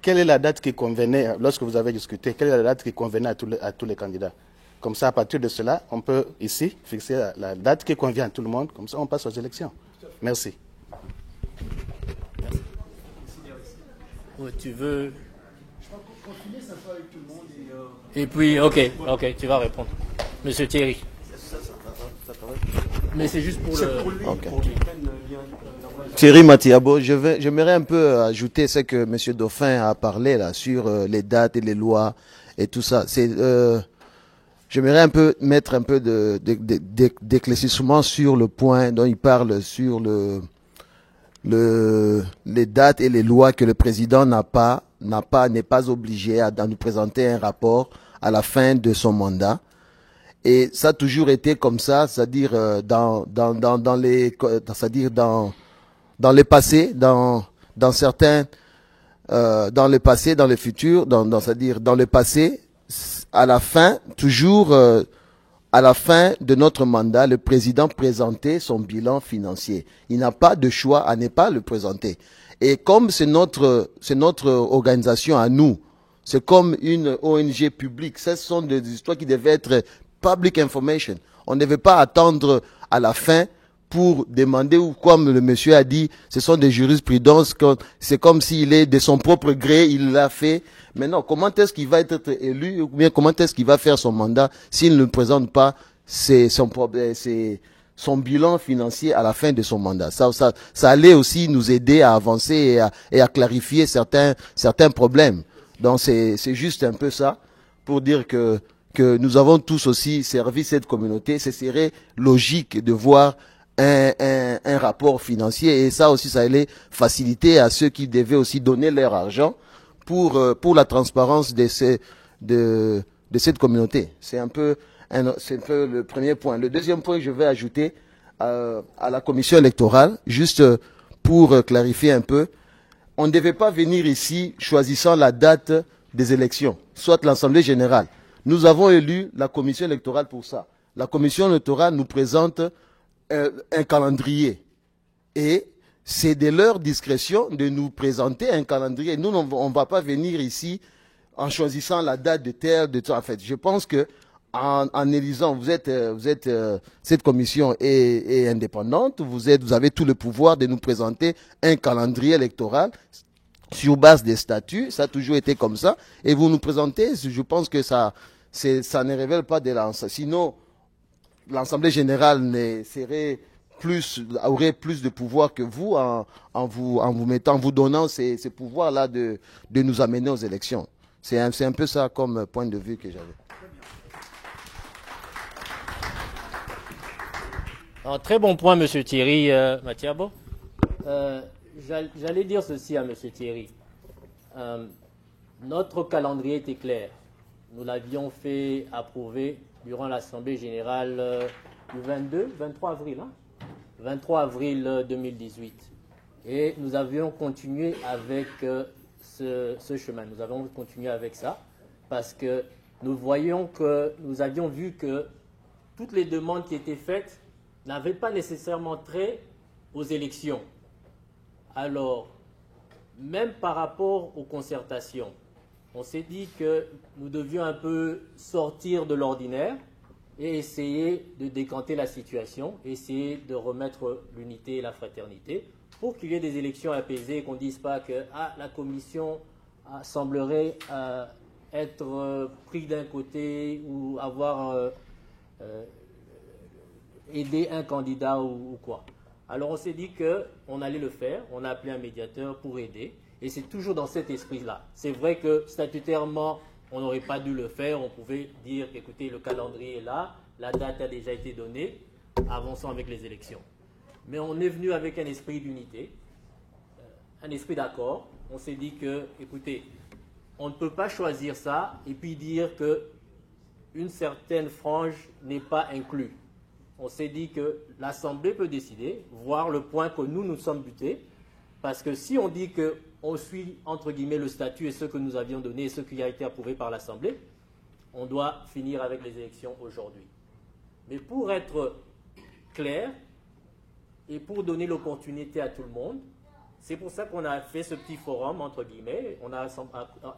quelle est la date qui convenait, lorsque vous avez discuté, quelle est la date qui convenait à tous les candidats. Comme ça, à partir de cela, on peut ici fixer la date qui convient à tout le monde. Comme ça, on passe aux élections. Merci. Oh, tu veux... Et puis, ok, tu vas répondre. Monsieur Thierry. Mais c'est juste pour le... Okay. Thierry Mathiabo, j'aimerais un peu ajouter ce que M. Dauphin a parlé là sur les dates et les lois et tout ça. J'aimerais un peu mettre un peu d'éclaircissement sur le point dont il parle sur les dates et les lois que le président n'est pas obligé à nous présenter un rapport à la fin de son mandat. Et ça a toujours été comme ça, c'est-à-dire dans le passé, dans le passé, dans le futur, c'est-à-dire dans le passé, à la fin, toujours à la fin de notre mandat, le président présentait son bilan financier. Il n'a pas de choix à ne pas le présenter. Et comme c'est notre organisation à nous, c'est comme une ONG publique, ce sont des histoires qui devaient être public information. On ne devait pas attendre à la fin pour demander, ou comme le monsieur a dit, ce sont des jurisprudences, c'est comme s'il est de son propre gré, il l'a fait. Maintenant, comment est-ce qu'il va être élu, ou bien comment est-ce qu'il va faire son mandat s'il ne présente pas son bilan financier à la fin de son mandat? Ça allait aussi nous aider à avancer et à clarifier certains problèmes. Donc c'est juste un peu ça, pour dire que nous avons tous aussi servi cette communauté. Ce serait logique de voir un rapport financier, et ça aussi, ça allait faciliter à ceux qui devaient aussi donner leur argent pour la transparence de cette communauté. C'est un peu le premier point. Le deuxième point que je vais ajouter à la commission électorale, juste pour clarifier un peu, on ne devait pas venir ici choisissant la date des élections, soit l'Assemblée générale. Nous avons élu la commission électorale pour ça. La commission électorale nous présente un calendrier. Et c'est de leur discrétion de nous présenter un calendrier. Nous, on ne va pas venir ici en choisissant la date de tel, de tel. En fait, je pense que en élisant, cette commission est indépendante. Vous avez tout le pouvoir de nous présenter un calendrier électoral sur base des statuts. Ça a toujours été comme ça. Et vous nous présentez, je pense que ça ne révèle pas de l'Assemblée. Sinon, l'Assemblée générale aurait plus de pouvoir que vous en vous donnant ces pouvoirs-là de nous amener aux élections. C'est un peu ça comme point de vue que j'avais. Un très bon point, M. Thierry Mathiabo. J'allais dire ceci à M. Thierry. Notre calendrier était clair. Nous l'avions fait approuver durant l'Assemblée générale du 23 avril. 23 avril 2018. Et nous avions continué avec ce chemin. Nous avons continué avec ça parce que nous avions vu que toutes les demandes qui étaient faites n'avaient pas nécessairement trait aux élections. Alors, même par rapport aux concertations, on s'est dit que nous devions un peu sortir de l'ordinaire et essayer de décanter la situation, essayer de remettre l'unité et la fraternité pour qu'il y ait des élections apaisées et qu'on ne dise pas que la commission semblerait être pris d'un côté ou avoir aidé un candidat ou quoi. Alors on s'est dit qu'on allait le faire, on a appelé un médiateur pour aider. Et c'est toujours dans cet esprit-là. C'est vrai que statutairement, on n'aurait pas dû le faire. On pouvait dire, écoutez, le calendrier est là, la date a déjà été donnée, avançons avec les élections. Mais on est venu avec un esprit d'unité, un esprit d'accord. On s'est dit que, écoutez, on ne peut pas choisir ça et puis dire qu'une certaine frange n'est pas inclue. On s'est dit que l'Assemblée peut décider, voir le point que nous sommes butés, parce que si on dit qu'on suit, entre guillemets, le statut et ce que nous avions donné et ce qui a été approuvé par l'Assemblée, on doit finir avec les élections aujourd'hui. Mais pour être clair et pour donner l'opportunité à tout le monde, c'est pour ça qu'on a fait ce petit forum, entre guillemets, on a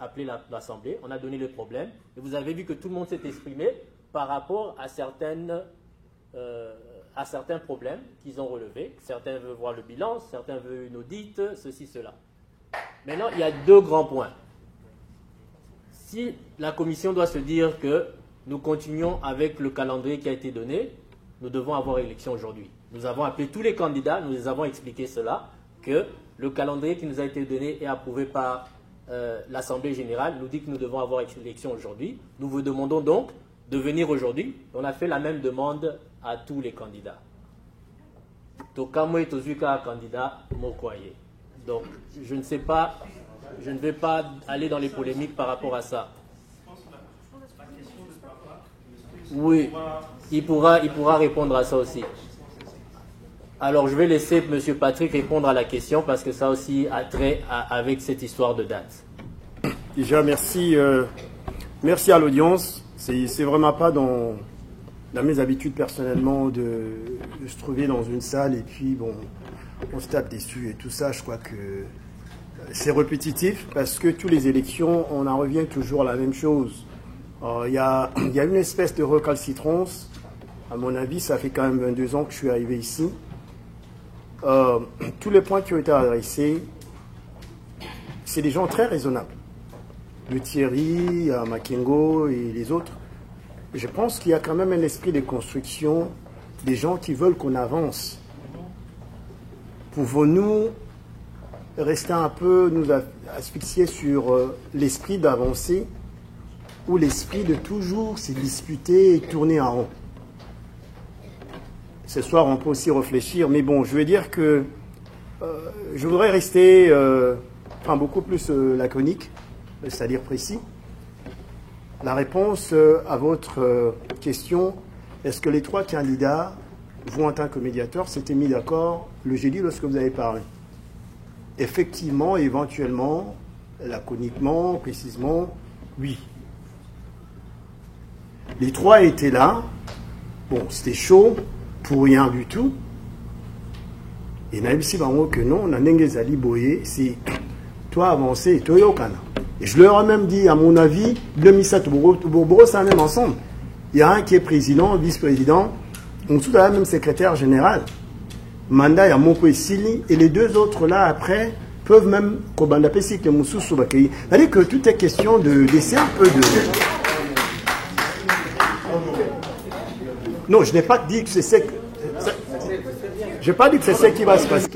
appelé l'Assemblée, on a donné le problème, et vous avez vu que tout le monde s'est exprimé par rapport à certains problèmes qu'ils ont relevés. Certains veulent voir le bilan, certains veulent une audite, ceci, cela. Maintenant, il y a deux grands points. Si la commission doit se dire que nous continuons avec le calendrier qui a été donné, nous devons avoir élection aujourd'hui. Nous avons appelé tous les candidats, nous les avons expliqué cela, que le calendrier qui nous a été donné et approuvé par l'Assemblée générale nous dit que nous devons avoir élection aujourd'hui. Nous vous demandons donc de venir aujourd'hui. On a fait la même demande à tous les candidats. Tokamwe Tozuka candidat Mokwaye. Donc, je ne sais pas, je ne vais pas aller dans les polémiques par rapport à ça. Oui, il pourra répondre à ça aussi. Alors, je vais laisser M. Patrick répondre à la question parce que ça aussi a trait avec cette histoire de date. Déjà, merci à l'audience. C'est vraiment pas dans dans mes habitudes personnellement de se trouver dans une salle et puis bon, on se tape dessus et tout ça, je crois que c'est répétitif parce que toutes les élections, on en revient toujours à la même chose. Il y a une espèce de recalcitrance. À mon avis, ça fait quand même 22 ans que je suis arrivé ici. Tous les points qui ont été adressés, c'est des gens très raisonnables. Le Thierry, Makengo et les autres. Je pense qu'il y a quand même un esprit de construction, des gens qui veulent qu'on avance. Pouvons-nous rester un peu, nous asphyxier sur l'esprit d'avancer ou l'esprit de toujours se disputer et tourner en rond? Ce soir, on peut aussi réfléchir, mais bon, je veux dire que je voudrais rester beaucoup plus laconique, c'est-à-dire précis. La réponse à votre question, est-ce que les 3 candidats, vous en tant que médiateur, s'étaient mis d'accord le jeudi lorsque vous avez parlé? Effectivement, éventuellement, laconiquement, précisément, oui. Les 3 étaient là. Bon, c'était chaud, pour rien du tout. Et Naïbsi Bango que non, on a Nengezali Boye, c'est toi avancer, toi yokana. Et je leur ai même dit, à mon avis, le Missa Touboro, ça même ensemble. Il y a un qui est président, vice-président, on tout à même secrétaire général. Mandat, il y a Moko et Sili, et les 2 autres là, après, peuvent même, c'est-à-dire que tout est question de laisser un peu de... Non, je n'ai pas dit que c'est ce que... Je n'ai pas dit que c'est ce qui va se passer.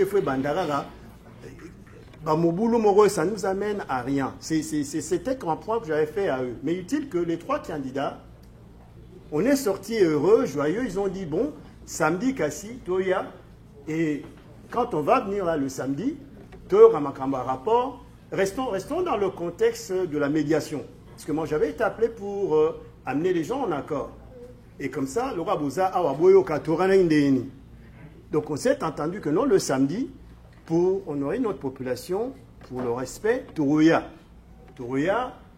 Ça nous amène à rien. C'était un point que j'avais fait à eux. Mais utile que les 3 candidats, on est sortis heureux, joyeux. Ils ont dit, bon, samedi, Kassi, Toya. Et quand on va venir là le samedi, Toya Ramakamba rapport, restons dans le contexte de la médiation. Parce que moi, j'avais été appelé pour amener les gens en accord. Et comme ça, le roi Bouza a waboyo katorana indéni. Donc on s'est entendu que non, le samedi, pour honorer notre population, pour le respect, Tourouya,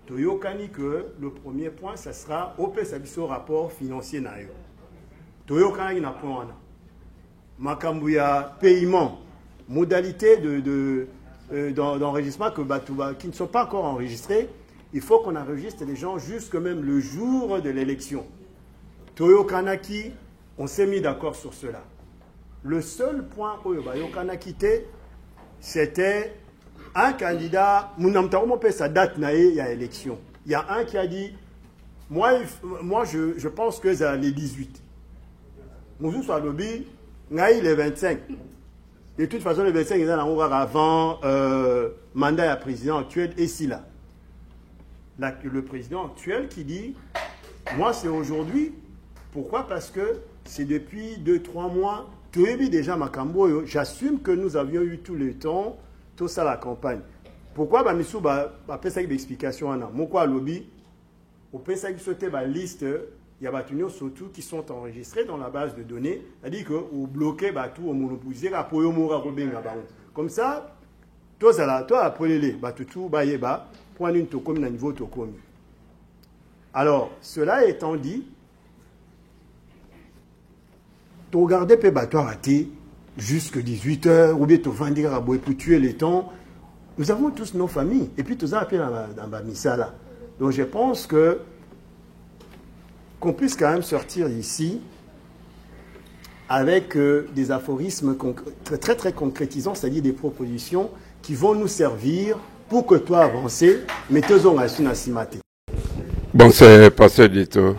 Toyokani, que le premier point, ça sera au PSABISO rapport financier naïo. Toyokani na point. Makambuya, paiement, modalité d'enregistrement qui ne sont pas encore enregistrés. Il faut qu'on enregistre les gens jusque même le jour de l'élection. Toyo Kanaki, on s'est mis d'accord sur cela. Le seul point où Toyo Kanaki c'était un candidat, sa date il y a élection. Il y a un qui a dit, moi je pense que c'est les 18. Mouzou soit lobby, les 25. De toute façon, les 25, ils ont avant mandat à président actuel et si là. Le président actuel qui dit, moi c'est aujourd'hui. Pourquoi? Parce que c'est depuis 2-3 mois, tout est déjà Makambo, j'assume que nous avions eu tout le temps, tout ça la campagne. Pourquoi? Missou, après ça, il y a des explications. Pourquoi lobby? On peut sauter la liste, il y a des surtout qui sont enregistrés dans la base de données, c'est-à-dire qu'on bloquait tout, on monopolisait, comme ça, toi, appelez-les, tout, point une tokomi, niveau tokomi. Alors, cela étant dit, tu regardes peu bateau raté jusqu'à 18h, ou bien tu vas dire pour tuer les temps. Nous avons tous nos familles. Et puis, tu as appelé dans la missa là. Donc, je pense que qu'on puisse quand même sortir ici avec des aphorismes très, très concrétisants, c'est-à-dire des propositions qui vont nous servir pour que toi avances, mais tu as un simate. Bon, c'est Pasteur Dito.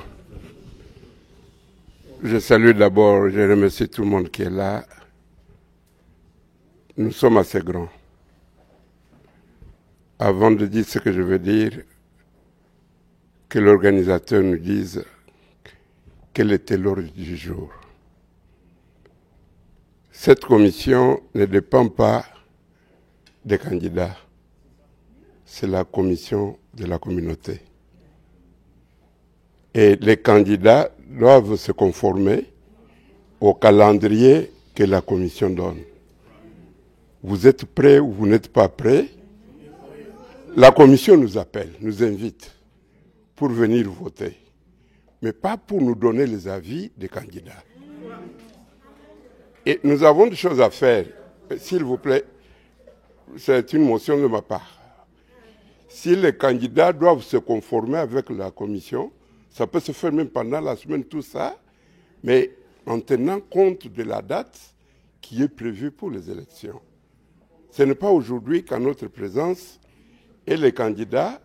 Je salue d'abord, je remercie tout le monde qui est là. Nous sommes assez grands. Avant de dire ce que je veux dire, que l'organisateur nous dise quel était l'ordre du jour. Cette commission ne dépend pas des candidats. C'est la commission de la communauté. Et les candidats doivent se conformer au calendrier que la commission donne. Vous êtes prêts ou vous n'êtes pas prêts? La commission nous appelle, nous invite pour venir voter. mais pas pour nous donner les avis des candidats. Et nous avons des choses à faire. S'il vous plaît, c'est une motion de ma part. Si les candidats doivent se conformer avec la commission, ça peut se faire même pendant la semaine, tout ça, mais en tenant compte de la date qui est prévue pour les élections. Ce n'est pas aujourd'hui qu'à notre présence, et les candidats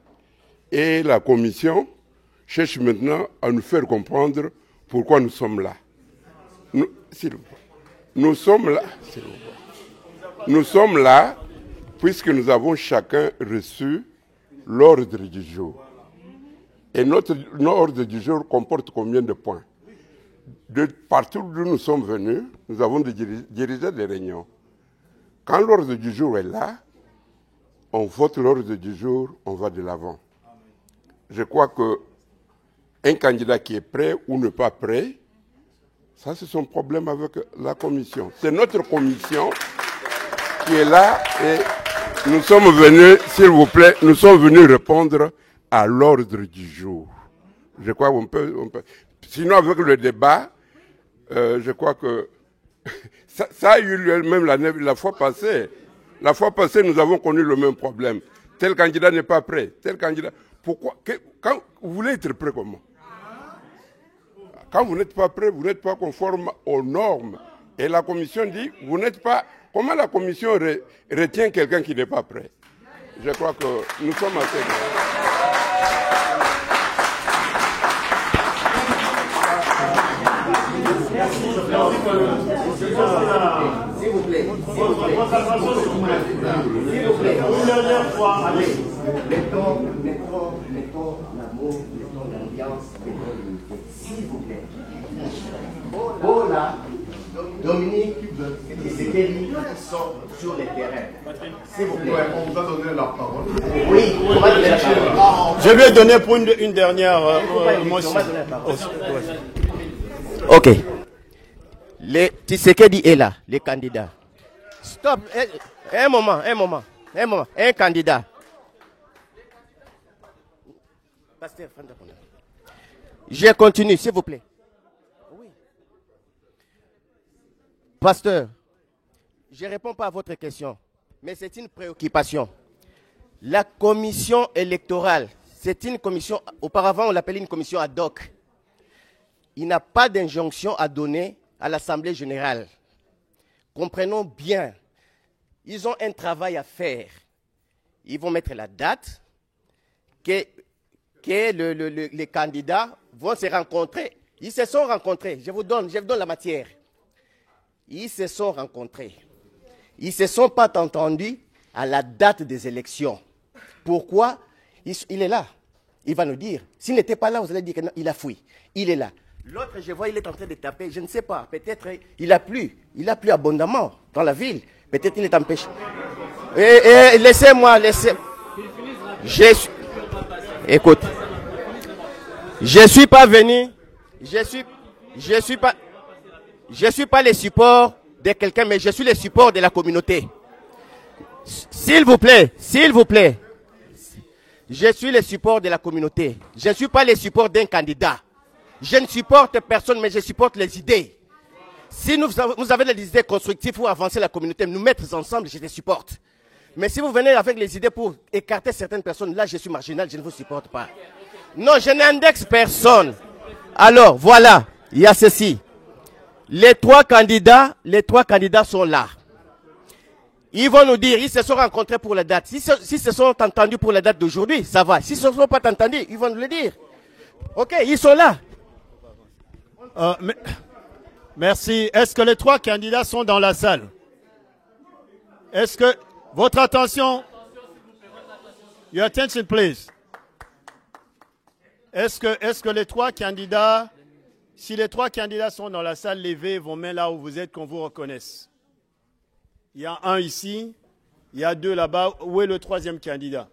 et la commission cherchent maintenant à nous faire comprendre pourquoi nous sommes là. Nous sommes là, nous sommes là puisque nous avons chacun reçu l'ordre du jour. Et notre ordre du jour comporte combien de points? De partout d'où nous sommes venus, nous avons dirigé des réunions. Quand l'ordre du jour est là, on vote l'ordre du jour, on va de l'avant. Je crois qu'un candidat qui est prêt ou n'est pas prêt, ça c'est son problème avec la commission. C'est notre commission qui est là et nous sommes venus, s'il vous plaît, nous sommes venus répondre à l'ordre du jour. Je crois qu'on peut. Sinon, avec le débat, je crois que ça a eu lieu même la fois passée. La fois passée, nous avons connu le même problème. Tel candidat n'est pas prêt. Tel candidat. Pourquoi? Quand vous voulez être prêt, comment? Quand vous n'êtes pas prêt, vous n'êtes pas conforme aux normes. Et la commission dit, vous n'êtes pas. Comment la commission retient quelqu'un qui n'est pas prêt? Je crois que nous sommes assez graves. S'il vous plaît. Une dernière fois, allez. Mettons l'amour, mettons l'ambiance, mettons l'unité. S'il vous plaît. Oh là, Dominique et Sekeli sont sur les terrains. S'il vous plaît. On vous a donné la parole. Oui, on va donner la parole. Je vais donner pour une dernière motion. Ok. Les Tshisekedi est là, les candidats. Stop. Un moment. Un candidat. Pasteur, je continue, s'il vous plaît. Oui. Pasteur, je ne réponds pas à votre question, mais c'est une préoccupation. La commission électorale, c'est une commission, auparavant on l'appelait une commission ad hoc. Il n'a pas d'injonction à donner à l'Assemblée générale. Comprenons bien, ils ont un travail à faire. Ils vont mettre la date que les candidats vont se rencontrer. Ils se sont rencontrés. Je vous donne la matière. Ils se sont rencontrés. Ils ne se sont pas entendus à la date des élections. Pourquoi? Il est là. Il va nous dire. S'il n'était pas là, vous allez dire qu'il a fui. Il est là. L'autre, je vois, il est en train de taper. Je ne sais pas. Peut-être il a plu. Il a plu abondamment dans la ville. Peut-être il est empêché. Laissez-moi. Écoute. Je ne suis pas venu. Je suis pas le support de quelqu'un, mais je suis le support de la communauté. S'il vous plaît. Je suis le support de la communauté. Je ne suis pas le support d'un candidat. Je ne supporte personne, mais je supporte les idées. Si vous avez des idées constructives pour avancer la communauté, nous mettre ensemble, je les supporte. Mais si vous venez avec les idées pour écarter certaines personnes, là je suis marginal, je ne vous supporte pas. Non, je n'indexe personne. Alors, voilà, il y a ceci. Les trois candidats sont là. Ils vont nous dire, ils se sont rencontrés pour la date. S'ils se sont entendus pour la date d'aujourd'hui, ça va. S'ils ne se sont pas entendus, ils vont nous le dire. Ok, ils sont là. Merci. Est-ce que les trois candidats sont dans la salle? Est-ce que... Votre attention. Your attention, please. Est-ce que les trois candidats... Si les trois candidats sont dans la salle, levez vos mains là où vous êtes, qu'on vous reconnaisse. Il y a un ici, il y a deux là-bas. Où est le troisième candidat?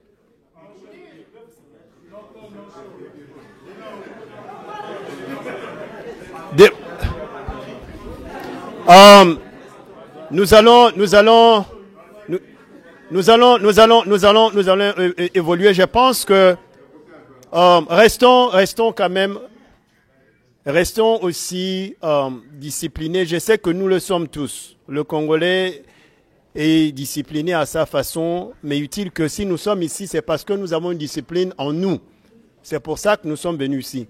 Nous allons évoluer. Je pense que restons quand même restons aussi disciplinés. Je sais que nous le sommes tous. Le Congolais est discipliné à sa façon, mais utile que si nous sommes ici, c'est parce que nous avons une discipline en nous. C'est pour ça que nous sommes venus ici.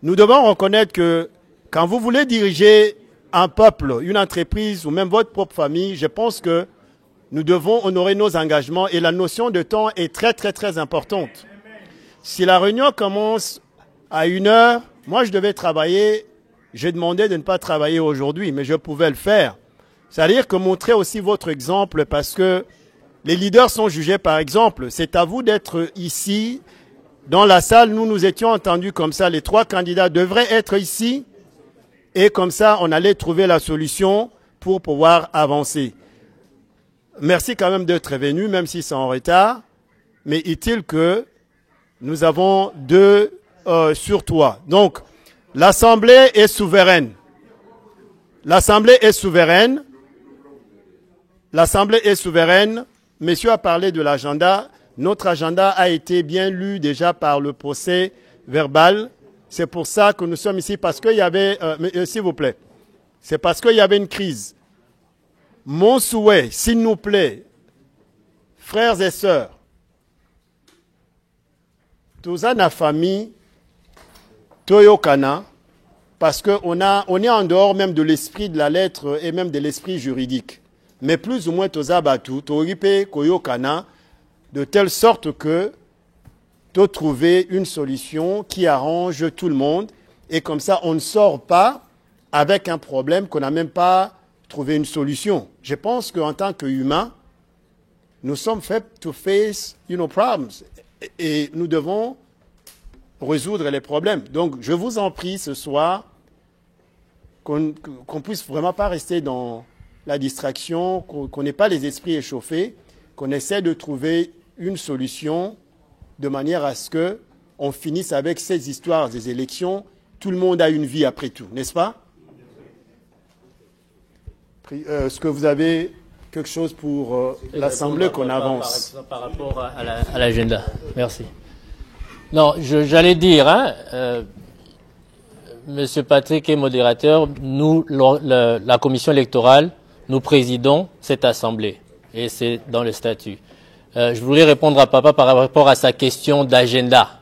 Nous devons reconnaître que quand vous voulez diriger un peuple, une entreprise ou même votre propre famille, je pense que nous devons honorer nos engagements et la notion de temps est très, très, très importante. Si la réunion commence à 1h, moi je devais travailler, j'ai demandé de ne pas travailler aujourd'hui, mais je pouvais le faire. C'est-à-dire que montrer aussi votre exemple parce que les leaders sont jugés par exemple. C'est à vous d'être ici. Dans la salle, nous étions entendus comme ça. Les 3 candidats devraient être ici. Et comme ça, on allait trouver la solution pour pouvoir avancer. Merci quand même d'être venu, même si c'est en retard. Mais est-il que nous avons 2 sur 3. Donc, l'Assemblée est souveraine. L'Assemblée est souveraine. L'Assemblée est souveraine. Monsieur a parlé de l'agenda. Notre agenda a été bien lu déjà par le procès verbal. C'est pour ça que nous sommes ici, parce qu'il y avait... s'il vous plaît. C'est parce qu'il y avait une crise. Mon souhait, s'il nous plaît, frères et sœurs, tous à la famille, Toyokana, parce qu'on est en dehors même de l'esprit de la lettre et même de l'esprit juridique. Mais plus ou moins tous abattus, Toripe, Koyokana, de telle sorte que de trouver une solution qui arrange tout le monde et comme ça on ne sort pas avec un problème qu'on n'a même pas trouvé une solution. Je pense qu'en tant qu'humains, nous sommes faits to face problems et nous devons résoudre les problèmes. Donc je vous en prie ce soir qu'on puisse vraiment pas rester dans la distraction, qu'on n'ait pas les esprits échauffés, qu'on essaie de trouver une solution de manière à ce qu'on finisse avec ces histoires des élections. Tout le monde a une vie après tout, n'est-ce pas? Est-ce que vous avez quelque chose pour l'Assemblée qu'on avance? Par rapport à l'agenda. Merci. Non, j'allais dire, Monsieur Patrick est modérateur, nous, la commission électorale, nous présidons cette Assemblée. Et c'est dans le statut. Je voulais répondre à Papa par rapport à sa question d'agenda.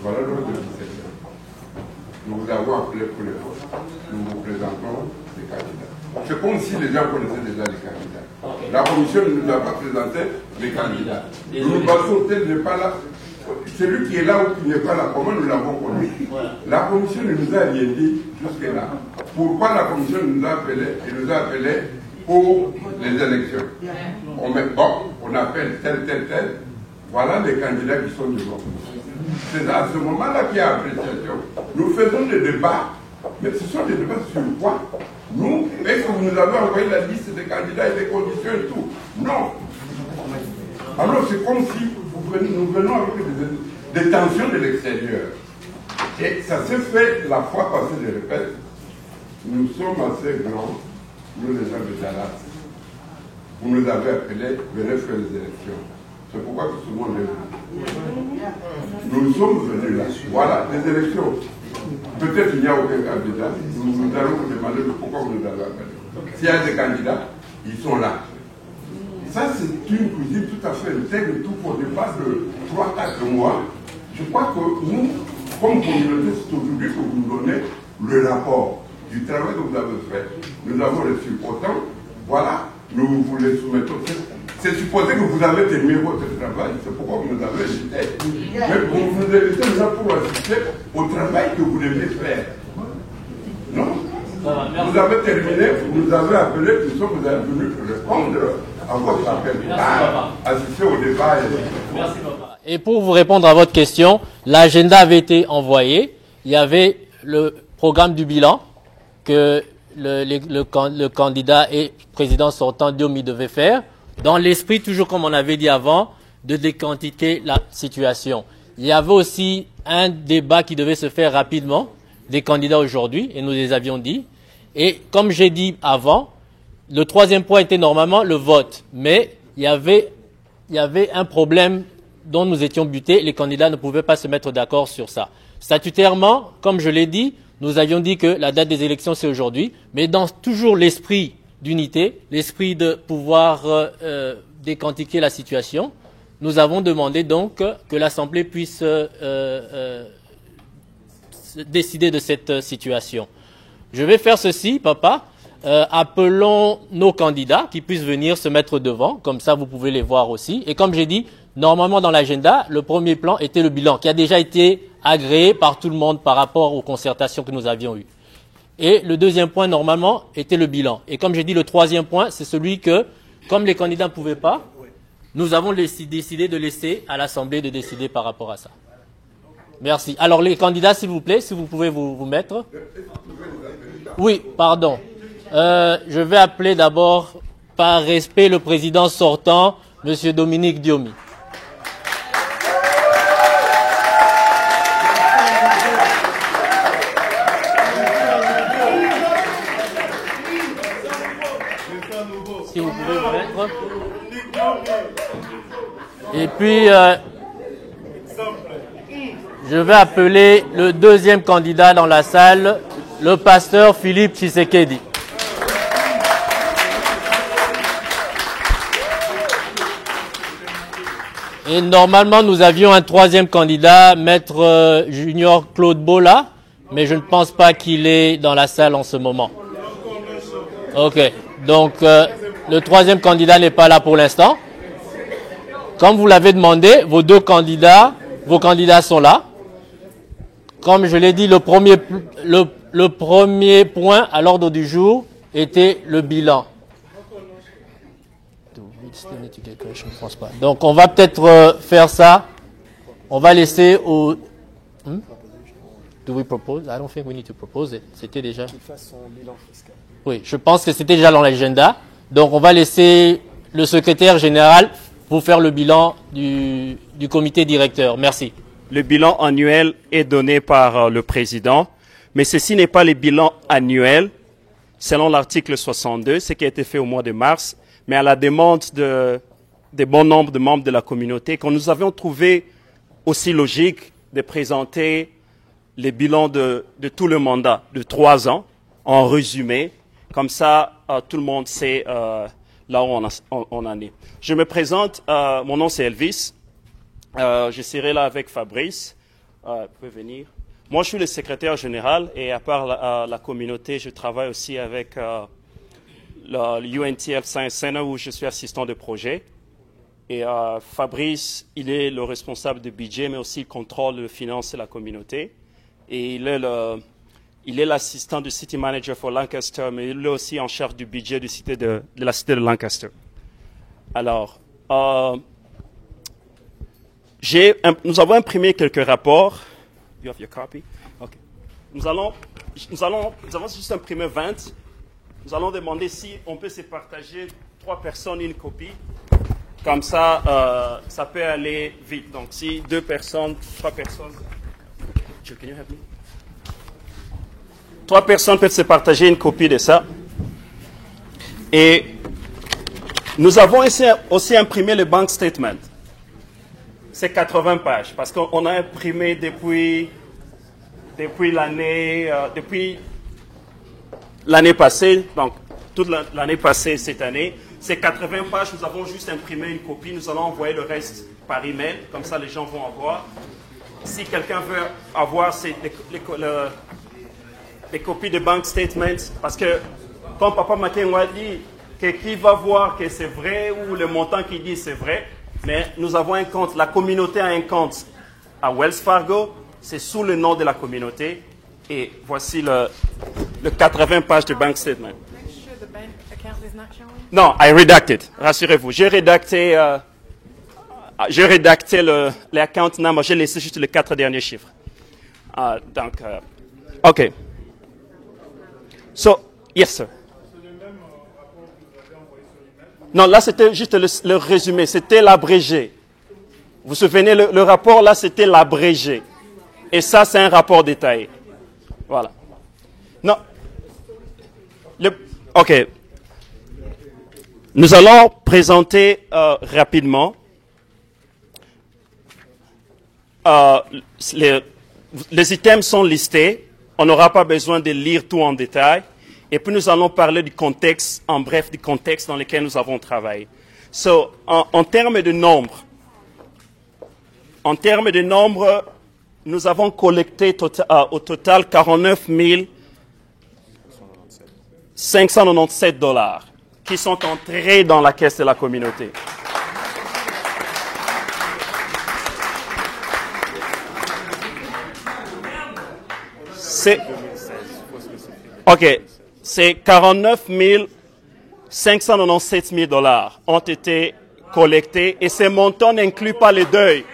Voilà l'ordre de discussion. Nous vous avons appelé pour le vote. Nous vous présentons les candidats. C'est comme si les gens connaissaient déjà les candidats. Okay. La commission ne nous a pas présenté les candidats. Nous nous basons tel n'est pas là. Celui qui est là ou qui n'est pas là, comment nous l'avons connu? Voilà. La commission ne nous a rien dit jusque-là. Pourquoi la commission nous a appelés? Elle nous a appelés pour les élections. On appelle tel. Voilà les candidats qui sont devant. C'est à ce moment-là qu'il y a appréciation. Nous faisons des débats, mais ce sont des débats sur quoi? Nous, est-ce que vous nous avez envoyé la liste des candidats et des conditions et tout? Non. Alors c'est comme si nous venons avec des tensions de l'extérieur. Et ça s'est fait la fois passée, je répète, nous sommes assez grands, nous les gens de Dallas. Vous nous avez appelés, venez faire les élections. C'est pourquoi tout le monde est venu. Nous sommes venus là. Voilà, les élections. Peut-être qu'il n'y a aucun candidat. Nous allons vous demander pourquoi vous nous avez appelés. S'il y a des candidats, ils sont là. Ça, c'est une cuisine tout à fait intègre, tout pour dépasse de 3-4 mois. Je crois que nous, comme communauté, c'est aujourd'hui que vous nous donnez le rapport du travail que vous avez fait. Nous avons reçu autant. Voilà, nous vous les soumettons. C'est supposé que vous avez terminé votre travail. C'est pourquoi vous nous avez invité. Mais vous nous invitez déjà pour assister au travail que vous devez faire. Non? Vous avez terminé, vous nous avez appelé, vous avez venu répondre à votre appel. Assister au débat. Merci, papa. Et pour vous répondre à votre question, l'agenda avait été envoyé. Il y avait le programme du bilan que le candidat et président sortant Diomi devait faire, dans l'esprit, toujours comme on avait dit avant, de décantiquer la situation. Il y avait aussi un débat qui devait se faire rapidement des candidats aujourd'hui, et nous les avions dit. Et comme j'ai dit avant, le troisième point était normalement le vote. Mais il y avait un problème dont nous étions butés, les candidats ne pouvaient pas se mettre d'accord sur ça. Statutairement, comme je l'ai dit, nous avions dit que la date des élections, c'est aujourd'hui, mais dans toujours l'esprit d'unité, l'esprit de pouvoir décantiquer la situation, nous avons demandé donc que l'Assemblée puisse décider de cette situation. Je vais faire ceci, papa. Appelons nos candidats qui puissent venir se mettre devant, comme ça vous pouvez les voir aussi. Et comme j'ai dit, normalement dans l'agenda, le premier plan était le bilan, qui a déjà été agréé par tout le monde par rapport aux concertations que nous avions eues. Et le deuxième point, normalement, était le bilan. Et comme j'ai dit, le troisième point, c'est celui que, comme les candidats ne pouvaient pas, nous avons décidé de laisser à l'Assemblée de décider par rapport à ça. Merci. Alors les candidats, s'il vous plaît, si vous pouvez vous mettre. Oui, pardon. Je vais appeler d'abord, par respect, le président sortant, M. Dominique Diomi. Si vous pouvez vous mettre. Et puis, je vais appeler le deuxième candidat dans la salle, le pasteur Philippe Tshisekedi. Et normalement, nous avions un troisième candidat, Maître Junior Claude Bola, mais je ne pense pas qu'il est dans la salle en ce moment. Ok, donc le troisième candidat n'est pas là pour l'instant. Comme vous l'avez demandé, vos candidats sont là. Comme je l'ai dit, le premier point à l'ordre du jour était le bilan. Donc on va peut-être faire ça. On va laisser au... Do we propose? I don't think we need to propose it. C'était déjà... Qu'il fasse son bilan fiscal. Oui, je pense que c'était déjà dans l'agenda. Donc on va laisser le secrétaire général vous faire le bilan du comité directeur. Merci. Le bilan annuel est donné par le président, mais ceci n'est pas le bilan annuel, selon l'article 62, ce qui a été fait au mois de mars, mais à la demande de bon nombre de membres de la communauté, quand nous avions trouvé aussi logique de présenter les bilans de tout le mandat de 3 ans, en résumé, comme ça tout le monde sait là où on en est. Je me présente, mon nom c'est Elvis. Je serai là avec Fabrice. Vous pouvez venir. Moi, je suis le secrétaire général et à part la communauté, je travaille aussi avec le UNTF Science Center où je suis assistant de projet. Et Fabrice, il est le responsable de budget, mais aussi il contrôle les finances de la communauté. Et il est l'assistant du City Manager pour Lancaster, mais il est aussi en charge du budget de la cité de Lancaster. Alors, nous avons imprimé quelques rapports. You have your copy? Okay. Nous avons juste imprimé 20. Nous allons demander si on peut se partager 3 personnes une copie. Comme ça, ça peut aller vite. Donc, si 2 personnes, 3 personnes... Can you help me? 3 personnes peuvent se partager une copie de ça. Et nous avons aussi imprimé le bank statement. C'est 80 pages parce qu'on a imprimé depuis l'année passée, donc toute l'année passée cette année. C'est 80 pages, nous avons juste imprimé une copie, nous allons envoyer le reste par email, comme ça les gens vont avoir. Si quelqu'un veut avoir les copies de bank statements, parce que comme Papa Makenwa dit, qui va voir que c'est vrai ou le montant qu'il dit c'est vrai, mais nous avons un compte, la communauté a un compte à Wells Fargo, c'est sous le nom de la communauté, et voici le 80 pages de bank statement. Non, I redacted, rassurez-vous, j'ai rédacté l'account number, j'ai laissé juste les 4 derniers chiffres. OK. So, yes, sir. Non, là, c'était juste le résumé. C'était l'abrégé. Vous vous souvenez, le rapport, là, c'était l'abrégé. Et ça, c'est un rapport détaillé. Voilà. Non. OK. Nous allons présenter rapidement les items sont listés. On n'aura pas besoin de lire tout en détail. Et puis nous allons parler du contexte, en bref, du contexte dans lequel nous avons travaillé. So, en termes de nombre, nous avons collecté au total 49 597 $ qui sont entrés dans la caisse de la communauté. C'est 49 597 000 $ ont été collectés et ces montants n'incluent pas le deuil.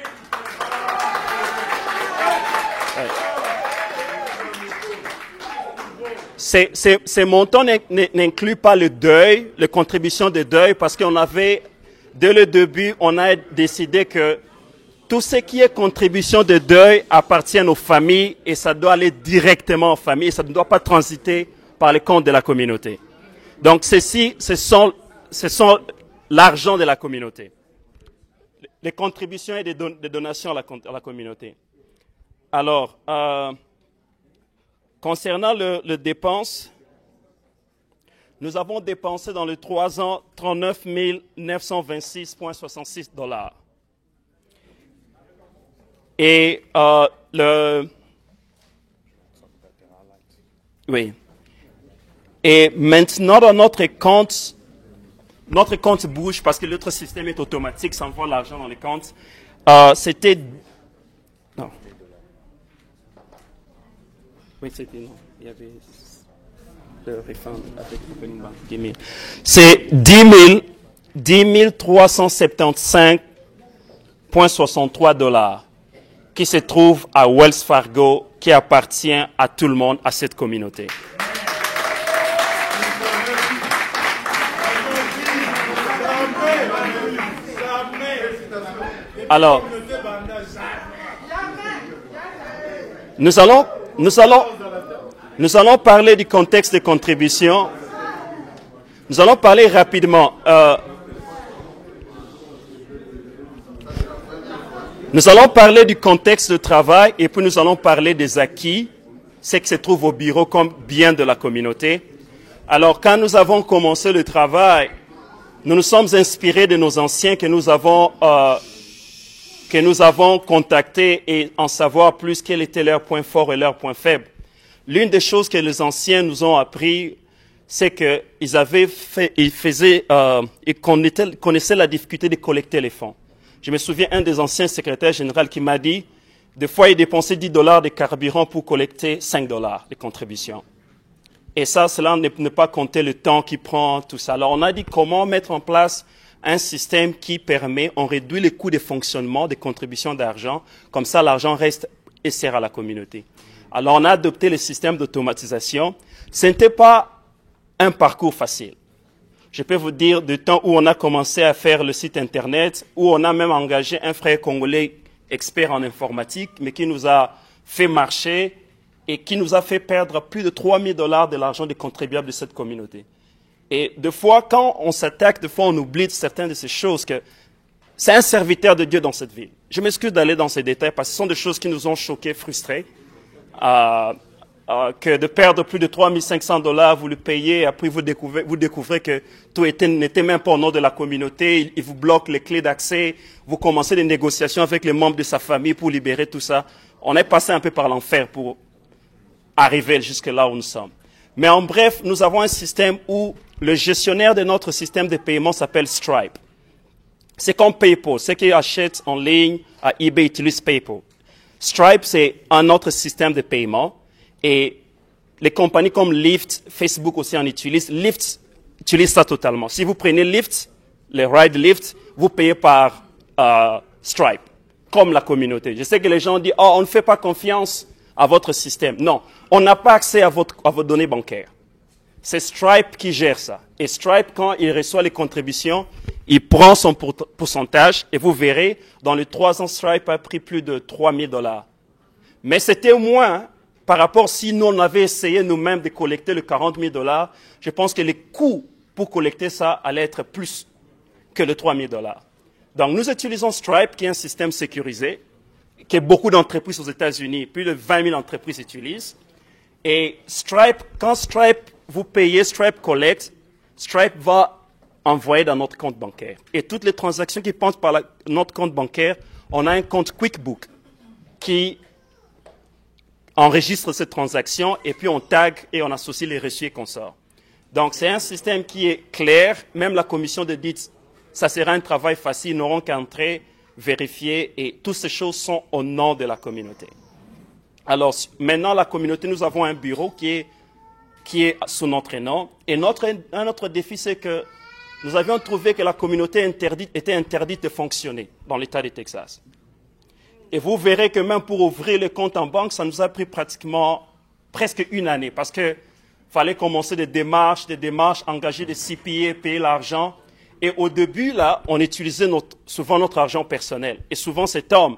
Ces montants n'incluent pas le deuil, les contributions de deuil, parce qu'on avait, dès le début, on a décidé que tout ce qui est contribution de deuil appartient aux familles et ça doit aller directement aux familles, ça ne doit pas transiter par les comptes de la communauté. Donc ceci, ce sont l'argent de la communauté. Les contributions et des donations à la communauté. Alors, concernant les dépenses, nous avons dépensé dans les 3 ans 39 926,66 $. Et oui. Et maintenant, dans notre compte bouge parce que l'autre système est automatique, ça envoie l'argent dans les comptes. C'était... Non. Oui, c'était... Non. Il y avait le refund avec Opening Bank. 10 000. C'est 10 375,63 $ qui se trouve à Wells Fargo, qui appartient à tout le monde, à cette communauté. Alors, nous allons parler du contexte de contribution. Nous allons parler rapidement. Nous allons parler du contexte de travail et puis nous allons parler des acquis, ce qui se trouve au bureau comme bien de la communauté. Alors, quand nous avons commencé le travail, nous nous sommes inspirés de nos anciens que nous avons contactés et en savoir plus quels étaient leurs points forts et leurs points faibles. L'une des choses que les anciens nous ont appris, c'est qu'ils connaissaient la difficulté de collecter les fonds. Je me souviens, un des anciens secrétaires généraux qui m'a dit, des fois, il dépensait 10 $ de carburant pour collecter 5 $ de contributions. Et ça, cela ne pas compter le temps qu'il prend, tout ça. Alors, on a dit comment mettre en place un système qui permet, on réduit les coûts de fonctionnement des contributions d'argent, comme ça, l'argent reste et sert à la communauté. Alors, on a adopté le système d'automatisation. Ce n'était pas un parcours facile. Je peux vous dire du temps où on a commencé à faire le site Internet, où on a même engagé un frère congolais expert en informatique, mais qui nous a fait marcher et qui nous a fait perdre plus de 3 000 $ de l'argent des contribuables de cette communauté. Et des fois, quand on s'attaque, des fois on oublie certaines de ces choses, que c'est un serviteur de Dieu dans cette ville. Je m'excuse d'aller dans ces détails parce que ce sont des choses qui nous ont choqués, frustrés. Que de perdre plus de 3 500 $, vous le payez, après vous découvrez que tout n'était même pas au nom de la communauté, il vous bloque les clés d'accès, vous commencez des négociations avec les membres de sa famille pour libérer tout ça. On est passé un peu par l'enfer pour arriver jusque là où nous sommes. Mais en bref, nous avons un système où le gestionnaire de notre système de paiement s'appelle Stripe. C'est comme PayPal, ceux qui achètent en ligne à eBay utilisent PayPal. Stripe, c'est un autre système de paiement. Et les compagnies comme Lyft, Facebook aussi en utilisent. Lyft utilise ça totalement. Si vous prenez Lyft, les ride Lyft, vous payez par Stripe, comme la communauté. Je sais que les gens disent, oh, on ne fait pas confiance à votre système. Non, on n'a pas accès à vos données bancaires. C'est Stripe qui gère ça. Et Stripe, quand il reçoit les contributions, il prend son pourcentage et vous verrez, dans les 3 ans, Stripe a pris plus de 3 000 $. Mais c'était au moins... Par rapport, si nous, on avait essayé nous-mêmes de collecter le 40 000 $, je pense que les coûts pour collecter ça allaient être plus que le 3 000 $. Donc, nous utilisons Stripe, qui est un système sécurisé, que beaucoup d'entreprises aux États-Unis, plus de 20 000 entreprises utilisent. Et Stripe, quand Stripe, vous payez Stripe Collect, Stripe va envoyer dans notre compte bancaire. Et toutes les transactions qui passent par notre compte bancaire, on a un compte QuickBook qui enregistre ces transactions et puis on tag et on associe les reçus et consorts. Donc c'est un système qui est clair. Même la commission d'audit, ça sera un travail facile. Ils n'auront qu'à entrer, vérifier et toutes ces choses sont au nom de la communauté. Alors maintenant, la communauté, nous avons un bureau qui est sous notre nom. Et un autre défi, c'est que nous avions trouvé que la communauté était interdite de fonctionner dans l'État du Texas. Et vous verrez que même pour ouvrir le compte en banque, ça nous a pris presque une année parce qu'il fallait commencer des démarches, engager des CPA, payer l'argent. Et au début, là, on utilisait souvent notre argent personnel. Et souvent, cet homme,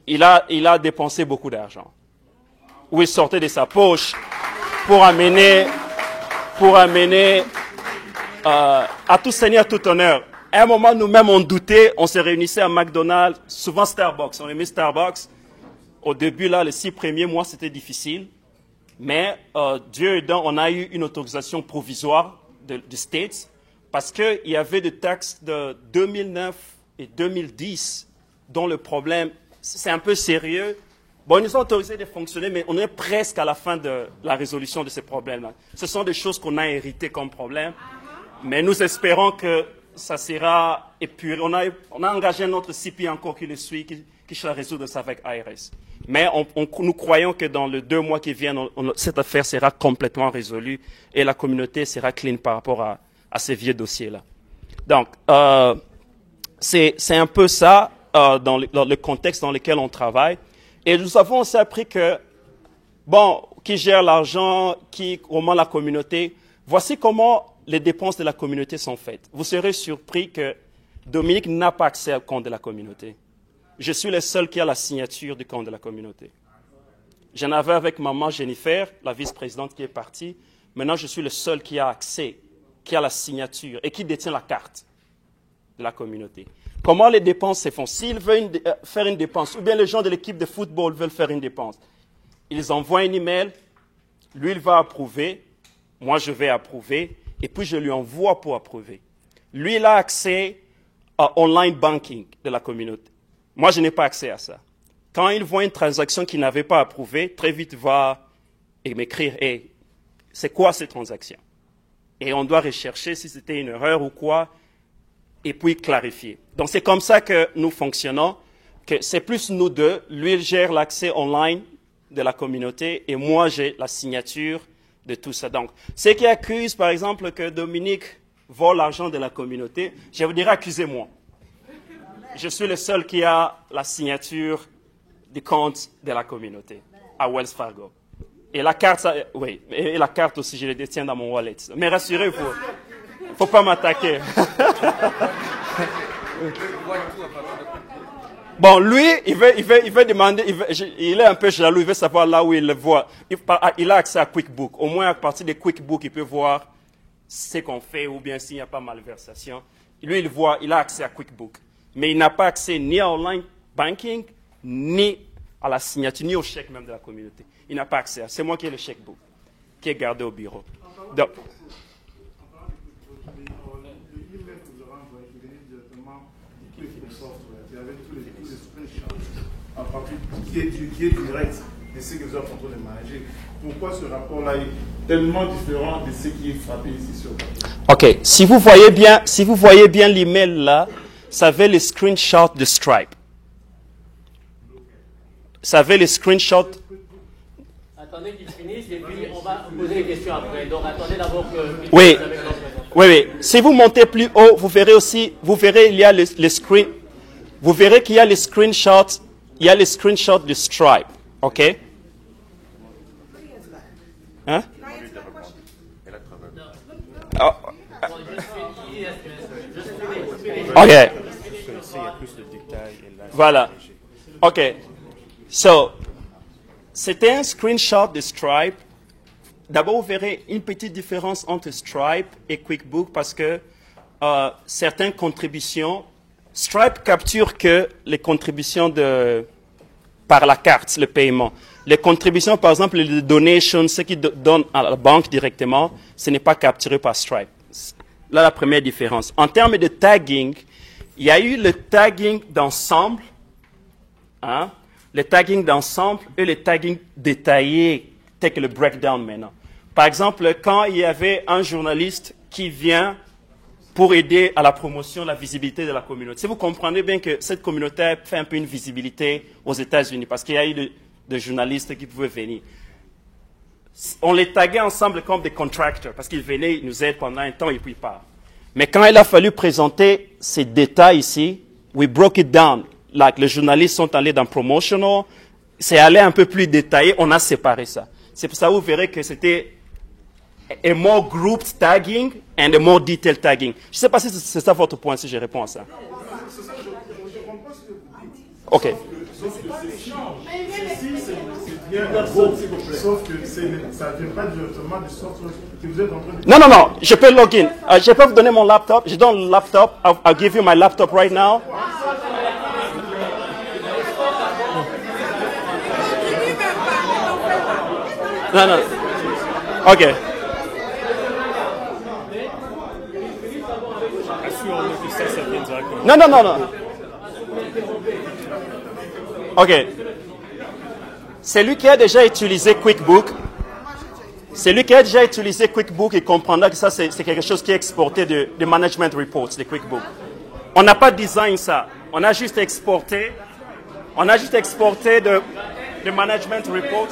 il a dépensé beaucoup d'argent. Où il sortait de sa poche pour amener à tout seigneur, tout honneur. À un moment, nous-mêmes, on doutait, on se réunissait à McDonald's, souvent Starbucks. On aimait Starbucks. Au début, là, les 6 premiers mois, c'était difficile. Mais Dieu aidant, on a eu une autorisation provisoire du States parce qu'il y avait des taxes de 2009 et 2010 dont le problème, c'est un peu sérieux. Bon, ils nous ont autorisé de fonctionner, mais on est presque à la fin de la résolution de ces problèmes-là. Ce sont des choses qu'on a héritées comme problème, mais nous espérons que ça sera épuré. On a engagé un autre CP encore qui le suit, qui sera résoudre ça avec IRS. Mais nous croyons que dans les 2 mois qui viennent, cette affaire sera complètement résolue et la communauté sera clean par rapport à ces vieux dossiers-là. Donc, c'est un peu ça dans le contexte dans lequel on travaille. Et nous avons aussi appris que, bon, qui gère l'argent, comment la communauté, voici comment les dépenses de la communauté sont faites. Vous serez surpris que Dominique n'a pas accès au compte de la communauté. Je suis le seul qui a la signature du compte de la communauté. J'en avais avec maman Jennifer, la vice-présidente qui est partie. Maintenant, je suis le seul qui a accès, qui a la signature et qui détient la carte de la communauté. Comment les dépenses se font? S'ils veulent faire une dépense, ou bien les gens de l'équipe de football veulent faire une dépense, ils envoient un email, lui il va approuver, moi je vais approuver, et puis je lui envoie pour approuver. Lui, il a accès à online banking de la communauté. Moi, je n'ai pas accès à ça. Quand il voit une transaction qu'il n'avait pas approuvée, très vite il va m'écrire « Hey, c'est quoi cette transaction ?» Et on doit rechercher si c'était une erreur ou quoi, et puis clarifier. Donc, c'est comme ça que nous fonctionnons, que c'est plus nous deux. Lui, il gère l'accès online de la communauté, et moi, j'ai la signature de tout ça. Donc, ceux qui accusent, par exemple, que Dominique vole l'argent de la communauté, je vous dirais, accusez-moi. Je suis le seul qui a la signature du compte de la communauté à Wells Fargo. Et la carte, ça, oui, et la carte aussi, je la détiens dans mon wallet. Mais rassurez-vous, il ne faut pas m'attaquer. Bon, lui, il veut demander, il est un peu jaloux, il veut savoir là où il le voit. Il a accès à QuickBook. Au moins, à partir de QuickBook, il peut voir ce qu'on fait ou bien s'il n'y a pas malversation. Lui, il a accès à QuickBook. Mais il n'a pas accès ni à online banking, ni à la signature, ni au chèque même de la communauté. Il n'a pas accès à ça. C'est moi qui ai le checkbook, qui est gardé au bureau. Donc, qui est direct de ce que vous êtes en train de manager. Pourquoi ce rapport-là est tellement différent de ce qui est frappé ici sur le papier? OK. Si vous voyez bien l'email là, ça avait les screenshots de Stripe. Ça avait les screenshots. Attendez qu'il finisse et puis on va poser les questions après. Donc attendez d'abord que... Oui. Si vous montez plus haut, vous verrez il y a les screen. Vous verrez qu'il y a les screenshots. Il y a les screenshots de Stripe. OK? Hein? Oh. OK. Voilà. OK. So, c'était un screenshot de Stripe. D'abord, vous verrez une petite différence entre Stripe et QuickBook parce que certaines contributions, Stripe capture que les contributions de par la carte, le paiement. Les contributions, par exemple, les donations, ce qu'ils donnent à la banque directement, ce n'est pas capturé par Stripe. Là, la première différence. En termes de tagging, il y a eu le tagging d'ensemble, hein, le tagging d'ensemble et le tagging détaillé, tel que le breakdown maintenant. Par exemple, quand il y avait un journaliste qui vient pour aider à la promotion, la visibilité de la communauté. Si vous comprenez bien que cette communauté a fait un peu une visibilité aux États-Unis, parce qu'il y a eu de journalistes qui pouvaient venir. On les taguait ensemble comme des contractors, parce qu'ils venaient, ils nous aident pendant un temps et puis ils partent. Mais quand il a fallu présenter ces détails ici, we broke it down. Like, les journalistes sont allés dans promotional, c'est allé un peu plus détaillé, on a séparé ça. C'est pour ça que vous verrez que c'était a more grouped tagging and a more detailed tagging. Je ne sais pas si c'est ça votre point, si je réponds à ça. OK. Sauf que ça ne vient pas directement du software que vous êtes en train de... Non, non, non, je peux login. Je peux vous donner mon laptop. Je donne le laptop. I'll give you my laptop right now. Non, non. OK. Non, non, non, non. OK. Celui qui a déjà utilisé QuickBook, il comprendra que ça, c'est quelque chose qui est exporté de Management Reports, de QuickBook. On n'a pas design ça. On a juste exporté de Management Reports.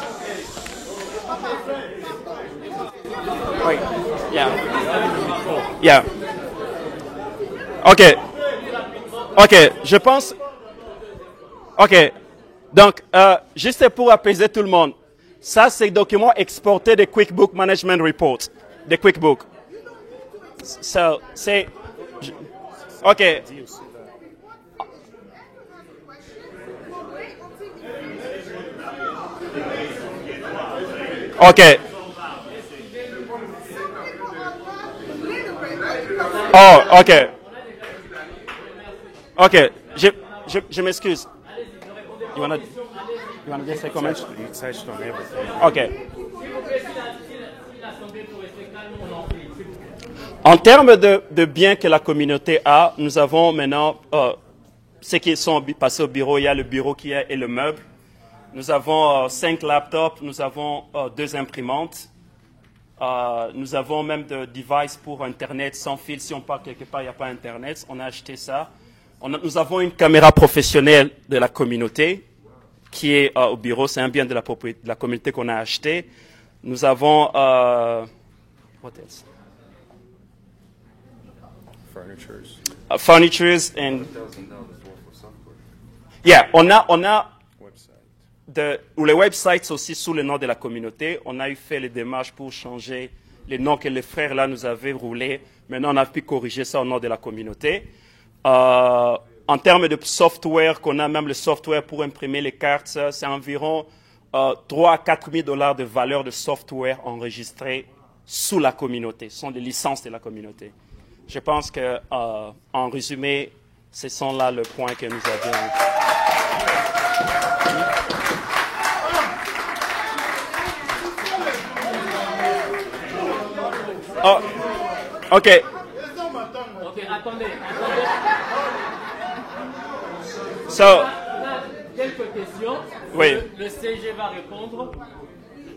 Oui. Yeah. Yeah. OK. OK. Je pense... OK. Donc, juste pour apaiser tout le monde, ça, c'est le document exporté de QuickBook Management Report, de QuickBook. So, c'est... OK. OK. Oh, OK. OK. Je m'excuse. You wanna just say comments? You touched on everything. OK. En termes de biens que la communauté a, nous avons maintenant ceux qui sont passés au bureau. Il y a le bureau qui est et le meuble. Nous avons 5 laptops, nous avons 2 imprimantes. Nous avons même des devices pour Internet sans fil. Si on part quelque part, il n'y a pas Internet. On a acheté ça. Nous avons une caméra professionnelle de la communauté qui est au bureau. C'est un bien de la communauté qu'on a acheté. Nous avons... what else? Furnitures. Furnitures and... Yeah, on a les websites aussi sous le nom de la communauté. On a eu fait les démarches pour changer les noms que les frères là nous avaient roulés. Maintenant, on a pu corriger ça au nom de la communauté. En termes de software, qu'on a même le software pour imprimer les cartes, c'est environ 3 à 4 000 $ de valeur de software enregistré sous la communauté. Ce sont des licences de la communauté. Je pense que, en résumé, ce sont là le point que nous avions. Oh, OK. OK, attendez. So, on a quelques questions. Oui. Le CG va répondre.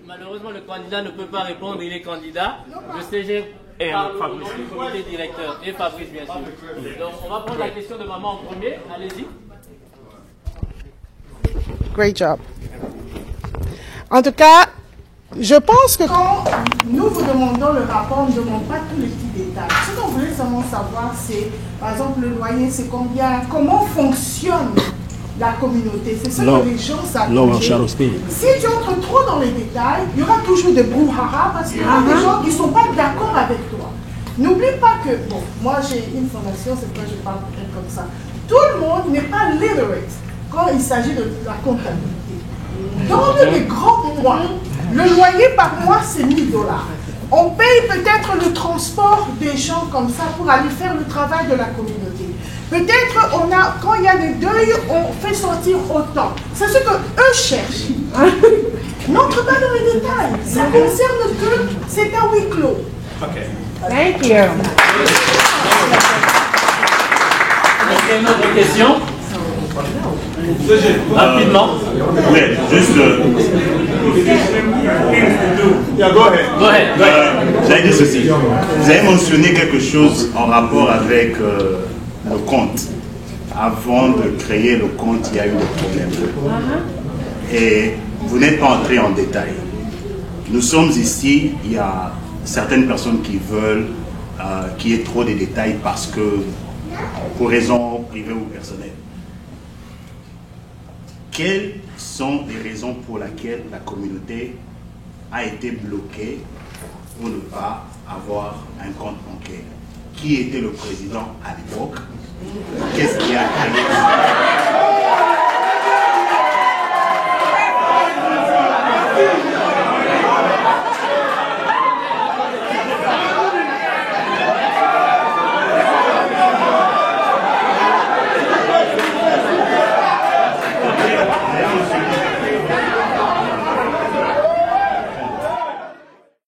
Malheureusement, le candidat ne peut pas répondre, il est candidat. Le CG et Fabrice. Le comité directeur et Fabrice, bien sûr. Donc, on va prendre la question de maman en premier. Allez-y. Great job. En tout cas, je pense que quand nous vous demandons le rapport, on ne demande pas tous les petits détails. Ce qu'on voulait seulement savoir, c'est, par exemple, le loyer, c'est combien, comment fonctionne la communauté. C'est ce que les gens savent. Si tu entres trop dans les détails, il y aura toujours des brouhaha parce qu'il y a des gens qui ne sont pas d'accord avec toi. N'oublie pas que, bon, moi j'ai une fondation, c'est pourquoi je parle peut-être comme ça. Tout le monde n'est pas literate quand il s'agit de la comptabilité. Dans les grands points, le loyer par mois c'est 1 000 $. On paye peut-être le transport des gens comme ça pour aller faire le travail de la communauté. Peut-être quand il y a des deuils, on fait sortir autant. C'est ce que eux cherchent. N'entre pas dans les détails. Ça concerne que c'est un huis clos. Ok. Thank you. Est-ce qu'il y a une autre question? Rapidement. Oui, juste. Go ahead. J'allais dire ceci. Vous avez mentionné quelque chose en rapport avec le compte. Avant de créer le compte, il y a eu des problèmes. Et vous n'êtes pas entré en détail. Nous sommes ici, il y a certaines personnes qui veulent qu'il y ait trop de détails parce que, pour raisons privées ou personnelles. Quelles sont les raisons pour lesquelles la communauté a été bloquée pour ne pas avoir un compte bancaire? Qui était le président à l'époque? Qu'est-ce qui a créé